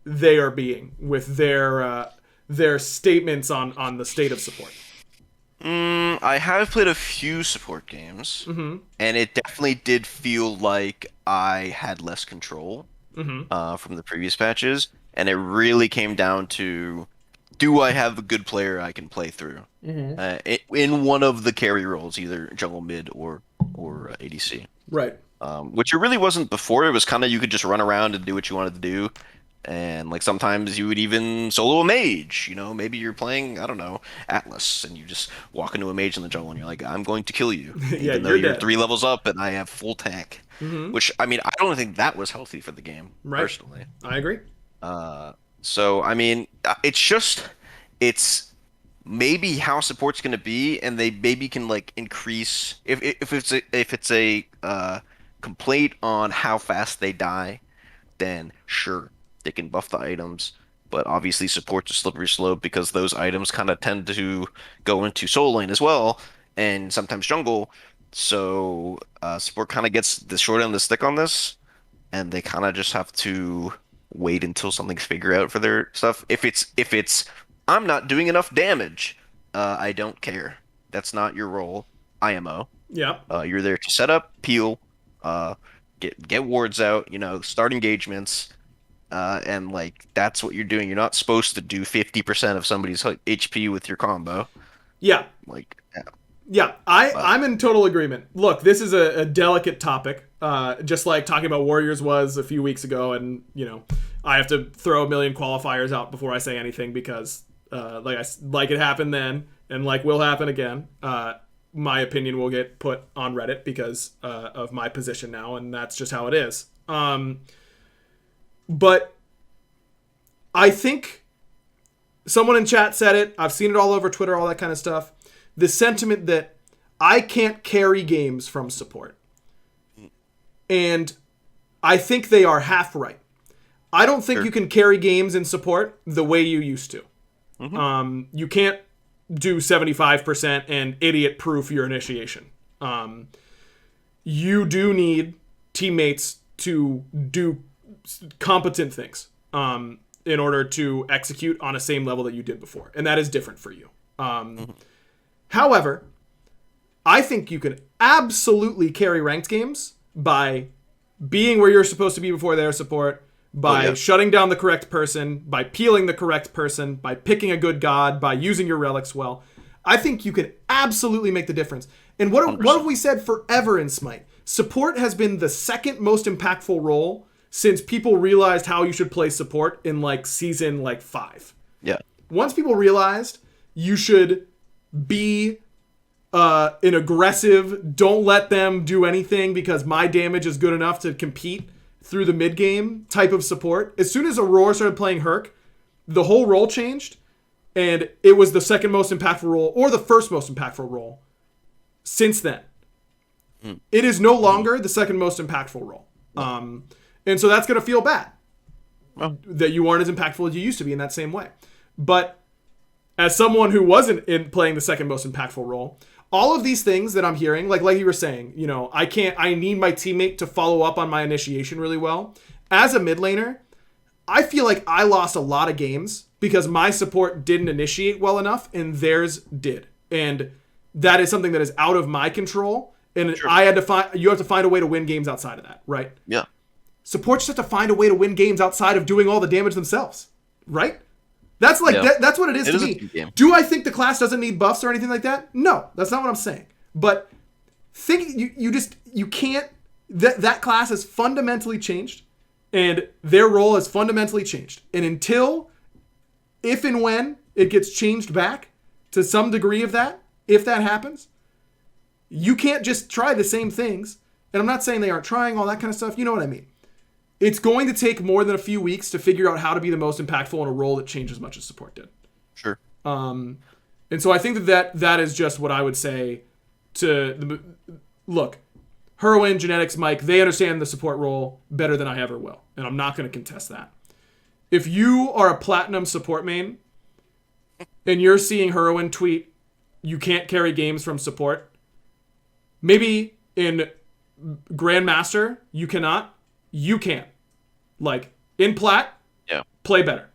they are being with their statements on the state of support? I have played a few support games, and it definitely did feel like I had less control from the previous patches, and it really came down to, do I have a good player I can play through in one of the carry roles, either jungle, mid, or ADC. Right. Which it really wasn't before. It was kind of, you could just run around and do what you wanted to do. And like sometimes you would even solo a mage, maybe you're playing, I don't know, Atlas, and you just walk into a mage in the jungle and you're like, I'm going to kill you. Even though you're 3 levels up and I have full tank. Which, I don't think that was healthy for the game, personally. I agree. So, it's maybe how support's going to be, and they maybe can like increase, if it's a complaint on how fast they die, then sure. They can buff the items, but obviously support's a slippery slope because those items kind of tend to go into soul lane as well, and sometimes jungle. So support kind of gets the short end of the stick on this, and they kind of just have to wait until something's figured out for their stuff. If it's I'm not doing enough damage, I don't care. That's not your role, IMO. Yeah. You're there to set up, peel, get wards out, start engagements. And like that's what you're doing. You're not supposed to do 50% of somebody's HP with your combo. Yeah. I'm in total agreement. Look, this is a delicate topic. Just like talking about Warriors was a few weeks ago, and I have to throw a million qualifiers out before I say anything because like it happened then, and like will happen again. My opinion will get put on Reddit because of my position now, and that's just how it is. But I think someone in chat said it. I've seen it all over Twitter, all that kind of stuff. The sentiment that I can't carry games from support. And I think they are half right. I don't think you can carry games in support the way you used to. You can't do 75% and idiot-proof your initiation. You do need teammates to do competent things in order to execute on a same level that you did before, and that is different for you. However, I think you can absolutely carry ranked games by being where you're supposed to be before their support, by shutting down the correct person, by peeling the correct person, by picking a good god, by using your relics well. I think you can absolutely make the difference. And what have we said forever in Smite? Support has been the second most impactful role since people realized how you should play support in season 5. Yeah. Once people realized you should be an aggressive, don't let them do anything because my damage is good enough to compete through the mid game type of support. As soon as Aurora started playing Herc, the whole role changed, and it was the second most impactful role, or the first most impactful role, since then. It is no longer the second most impactful role. And so that's going to feel bad that you aren't as impactful as you used to be in that same way. But as someone who wasn't in playing the second most impactful role, all of these things that I'm hearing, like you were saying, I need my teammate to follow up on my initiation really well. As a mid laner, I feel like I lost a lot of games because my support didn't initiate well enough and theirs did. And that is something that is out of my control. And you have to find a way to win games outside of that, right? Yeah. Support just have to find a way to win games outside of doing all the damage themselves, right? That's that's what it is to me. Do I think the class doesn't need buffs or anything like that? No, that's not what I'm saying. But you can't. That class has fundamentally changed, and their role has fundamentally changed. And if and when it gets changed back to some degree of that, if that happens, you can't just try the same things. And I'm not saying they aren't trying all that kind of stuff. You know what I mean? It's going to take more than a few weeks to figure out how to be the most impactful in a role that changed as much as support did. Sure. And so I think that is just what I would say look, Herwin, Genetics, Mike, they understand the support role better than I ever will. And I'm not going to contest that. If you are a platinum support main and you're seeing Herwin tweet, you can't carry games from support, maybe in Grandmaster, you cannot. You can't. Like, in plat, play better.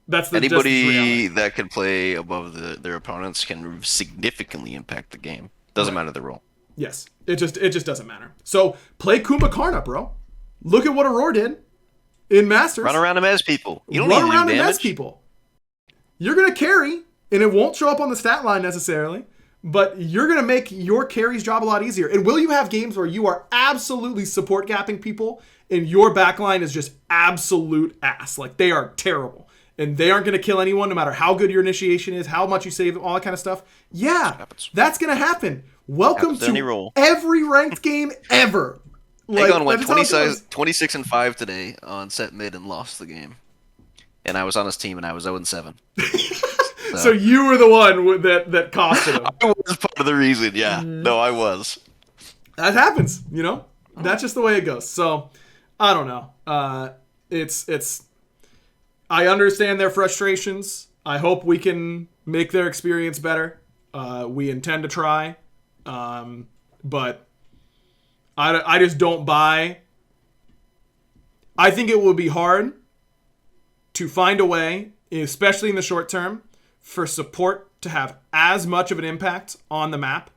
That's the Anybody that can play above their opponents can significantly impact the game. Doesn't matter the role. Yes. It just doesn't matter. So, play Kumbhakarna, bro. Look at what Aurora did in Masters. Run around him as people. You don't Run need to around do him damage. as people. You're going to carry, and it won't show up on the stat line necessarily, but you're going to make your carry's job a lot easier. And will you have games where you are absolutely support gapping people and your backline is just absolute ass? Like, they are terrible. And they aren't going to kill anyone no matter how good your initiation is, how much you save, all that kind of stuff. Yeah, that's going to happen. Welcome to every ranked game ever. Like, I went 26-5 today on set mid and lost the game. And I was on his team and I was 0-7. So you were the one that costed him. I was part of the reason, yeah. No, I was. That happens, you know? That's just the way it goes. So, I don't know. It's I understand their frustrations. I hope we can make their experience better. We intend to try. But I just don't buy. I think it will be hard to find a way, especially in the short term, for support to have as much of an impact on the map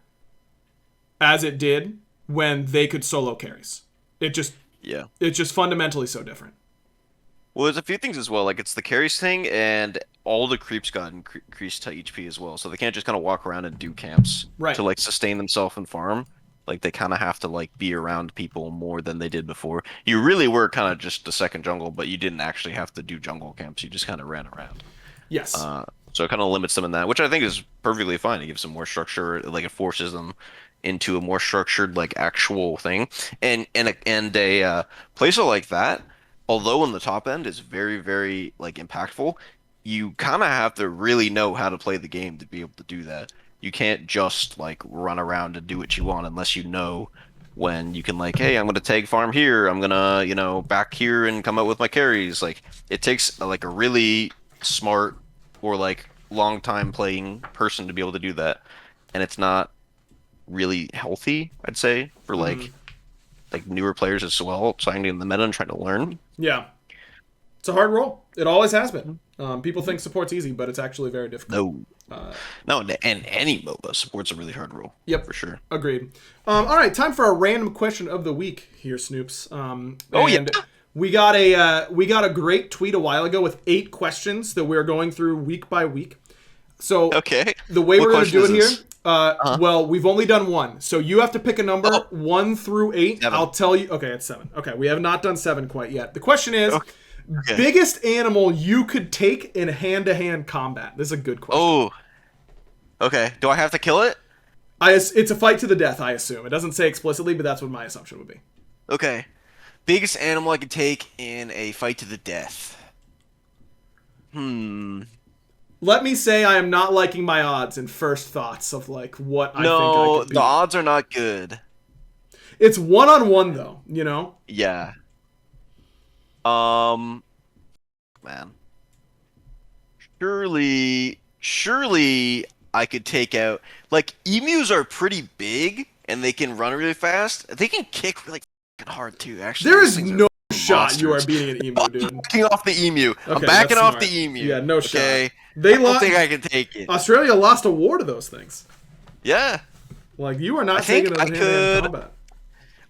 as it did when they could solo carries. It's just fundamentally so different. Well, there's a few things as well. Like, it's the carries thing, and all the creeps got increased to HP as well. So they can't just kind of walk around and do camps to, like, sustain themselves and farm. Like, they kind of have to, like, be around people more than they did before. You really were kind of just the second jungle, but you didn't actually have to do jungle camps. You just kind of ran around. Yes. So it kind of limits them in that, which I think is perfectly fine. It gives them more structure. Like, it forces them into a more structured, like, actual thing. And a playstyle like that, although in the top end is very, very, like, impactful, you kind of have to really know how to play the game to be able to do that. You can't just, like, run around and do what you want unless you know when you can, like, hey, I'm going to tag farm here. I'm going to, you know, back here and come out with my carries. Like, it takes, like, a really smart or, like, long time playing person to be able to do that. And it's not really healthy, I'd say, for, like newer players as well, trying to get in the meta and trying to learn. Yeah. It's a hard role. It always has been. People think support's easy, but it's actually very difficult. No, and any MOBA, support's a really hard role. Yep. For sure. Agreed. All right, time for our random question of the week here, Snoops. We got a great tweet a while ago with 8 questions that we're going through week by week. So the way we're going to do it here, well, we've only done one. So you have to pick a number 1 through 8. 7. I'll tell you. Okay, it's 7. Okay, we have not done 7 quite yet. The question is, biggest animal you could take in hand-to-hand combat. This is a good question. Oh, okay. Do I have to kill it? It's a fight to the death, I assume. It doesn't say explicitly, but that's what my assumption would be. Okay. Biggest animal I could take in a fight to the death. Let me say I am not liking my odds in first thoughts of, like, what I think I could be. No, the odds are not good. It's one-on-one, though, you know? Yeah. Man. Surely I could take out... Like, emus are pretty big, and they can run really fast. They can kick really hard, too, actually. There is no shot you are beating an emu, dude. I'm backing off the emu. Okay, I'm backing off the emu. Yeah, no shot. I don't think I can take it. Australia lost a war to those things. Yeah. Like, you are not taking those in hand-to-hand combat.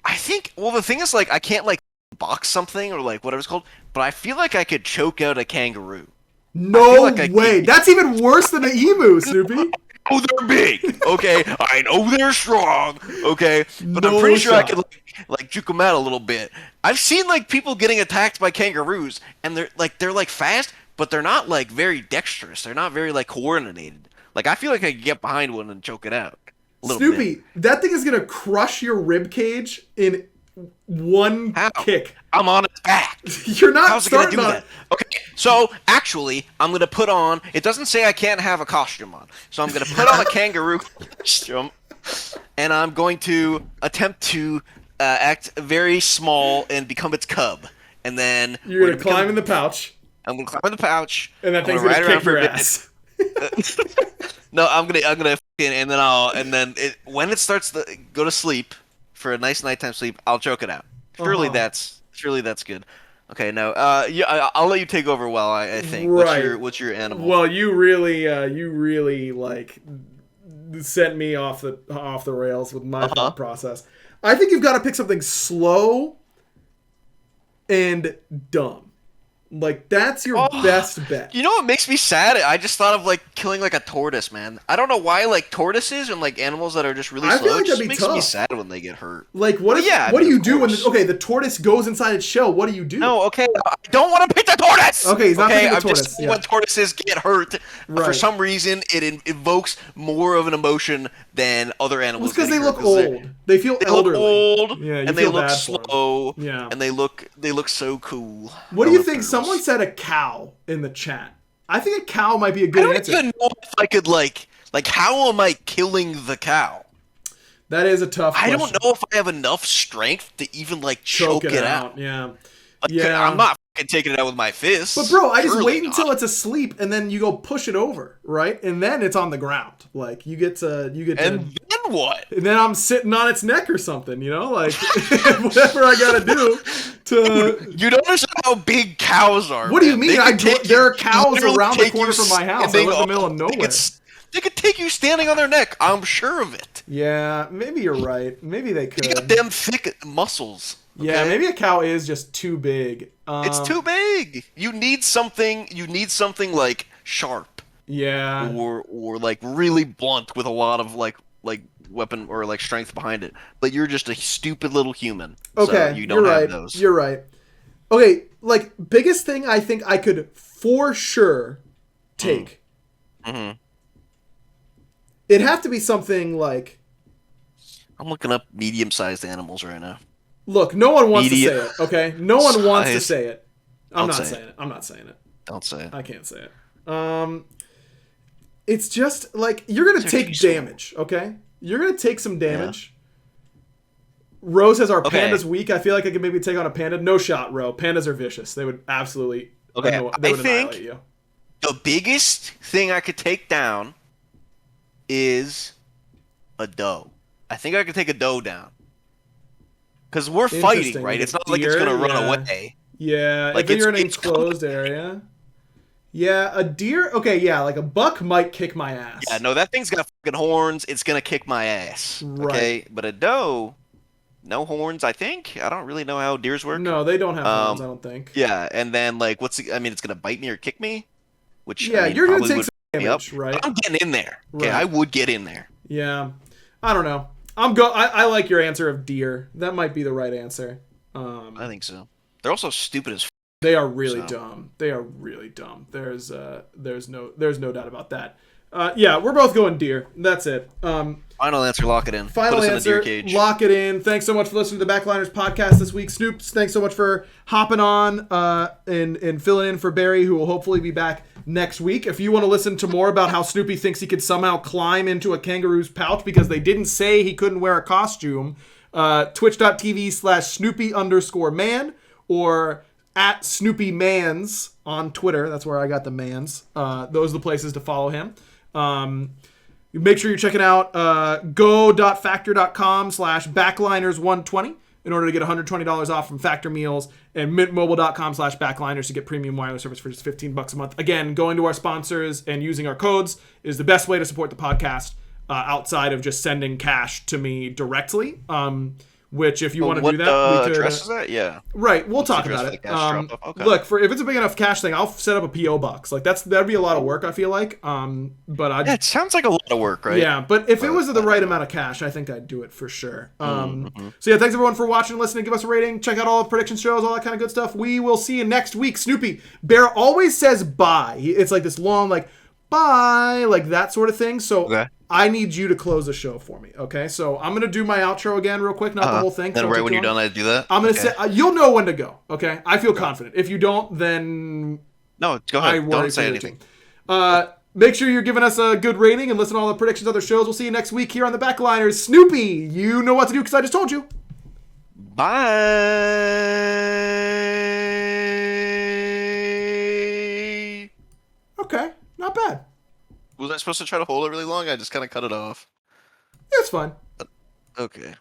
I think... Well, the thing is, like, I can't, like, box something or, like, whatever it's called, but I feel like I could choke out a kangaroo. No way. That's even worse than an emu, Snoopy. Oh, they're big. Okay, I know they're strong. Okay, but I'm pretty sure I could like juke them out a little bit. I've seen like people getting attacked by kangaroos, and they're like fast, but they're not like very dexterous. They're not very like coordinated. Like I feel like I could get behind one and choke it out. Snoopy, that thing is gonna crush your rib cage in one How? kick. I'm on its back. You're not How's it gonna starting do on that? Okay, so actually, I'm gonna put on. It doesn't say I can't have a costume on, so I'm gonna put on a kangaroo costume, and I'm going to attempt to act very small and become its cub, and then You're gonna climb in the pouch, I'm gonna climb in the pouch, and that I'm thing's gonna gonna ride around kick for your a bit. ass. No, I'm gonna fucking, and then when it starts to go to sleep for a nice nighttime sleep, I'll choke it out. Surely that's good. Okay, no, yeah, I'll let you take over while I think. Right. What's your animal? Well, you really like sent me off the rails with my thought process. I think you've got to pick something slow and dumb. Like, that's your best bet. You know what makes me sad? I just thought of like killing like a tortoise, man. I don't know why like tortoises and like animals that are just really I slow. feel like It just that'd be makes tough. me sad when they get hurt. Like, what do you do when the tortoise goes inside its shell? What do you do? No, okay, I don't want to pick the tortoise. Okay, he's not picking the I'm tortoise. just saying when tortoises get hurt, for Right. some reason, it evokes more of an emotion than other animals. Because they getting look hurt, 'cause old. They feel They elderly. look old, Yeah, you and they feel look bad for 'em. slow, Yeah. and they look so cool. What do I you love think? turtles. Someone said a cow in the chat. I think a cow might be a I good don't answer. even know if I could like how am I killing the cow? That is a tough question. I don't know if I have enough strength to even like choke it out. Yeah. Like, Yeah. I'm not fucking taking it out with my fists. But bro, I just Surely wait not. until it's asleep and then you go push it over, right? And then it's on the ground. Like you get to And then what? and then I'm sitting on its neck or something, you know? Like whatever I got to do to You don't understand how big cows are. What do you man. mean? There are cows literally around the take corner you from my house. I standing live in the middle on- of nowhere. They could take you standing on their neck. I'm sure of it. Yeah, maybe you're right. Maybe they They got could. them thick muscles. Yeah, okay? maybe a cow is just too big. It's too big. You need something. You need something like sharp Yeah. or like really blunt with a lot of like weapon or like strength behind it. But you're just a stupid little human. Okay, So you don't you're have right. those. You're right. Okay, like biggest thing I think I could for sure take. Mm-hmm. It'd have to be something like. I'm looking up medium-sized animals right now. Look, no one wants Medium- to say it. Okay, no one wants to size. say it. I'm Don't not say saying it. I'm not saying it. Don't say it. I can't say it. It's just like you're gonna It's take actually damage. Okay, you're gonna take some damage. Rose has our Okay. pandas weak. I feel like I could maybe take on a panda. No shot, Ro. Pandas are vicious. They would absolutely. Okay, they I would think- annihilate you. The biggest thing I could take down is a doe. I think I could take a doe down. Because we're fighting, Interesting. right? Like It's not a like it's deer, going to run yeah. away. Yeah, Like, if you're in an it's enclosed area. Yeah, a deer. Okay, yeah, like a buck might kick my ass. Yeah, no, that thing's got fucking horns. It's going to kick my ass. Right. Okay? But a doe, no horns, I think. I don't really know how deers work. No, they don't have horns. I don't think. Yeah, and then, like, I mean, it's going to bite me or kick me? Which, Yeah, I mean, you're gonna probably take would some fuck me up. damage, right? I'm getting in there. Okay, Right. I would get in there. Yeah, I don't know. I like your answer of deer. That might be the right answer. I think so. They're also stupid as They are really So. dumb. They are really dumb. There's no doubt about that. Yeah, we're both going deer. That's it. Final answer, lock it in. Final Put us answer. in the deer cage. Lock it in. Thanks so much for listening to the Backliners podcast this week. Snoops, thanks so much for hopping on and filling in for Barry, who will hopefully be back next week. If you want to listen to more about how Snoopy thinks he could somehow climb into a kangaroo's pouch because they didn't say he couldn't wear a costume, twitch.tv/Snoopy_man or at Snoopy Mans on Twitter. That's where I got the mans. Those are the places to follow him. Make sure you're checking out go.factor.com/backliners120 in order to get $120 off from Factor Meals, and mintmobile.com/backliners to get premium wireless service for just $15 a month. Again, going to our sponsors and using our codes is the best way to support the podcast outside of just sending cash to me directly. Which, if you want to do that, we could. Address is that? Yeah. Right, we'll talk address about for it. the cash drop-off? Okay. Look, if it's a big enough cash thing, I'll set up a PO box. Like that'd be a lot of work. I feel like. But I. Yeah, it sounds like a lot of work, right? Yeah, but if it was the right amount of cash, I think I'd do it for sure. So yeah, thanks everyone for watching and listening. Give us a rating. Check out all the prediction shows, all that kind of good stuff. We will see you next week. Snoopy, Bear always says bye. It's like this long, like bye, like that sort of thing. So Okay. I need you to close the show for me. Okay, so I'm gonna do my outro again real quick, not the whole thing. Then right when you're done, I do that. I'm gonna say you'll know when to go. Okay, I feel confident. If you don't, then no, go ahead. I worry Don't for say your anything. team. Make sure you're giving us a good rating and listen to all the predictions of other shows. We'll see you next week here on the Backliners. Snoopy, you know what to do because I just told you. Bye. Okay, not bad. Was I supposed to try to hold it really long? I just kind of cut it off. It's fine. Okay.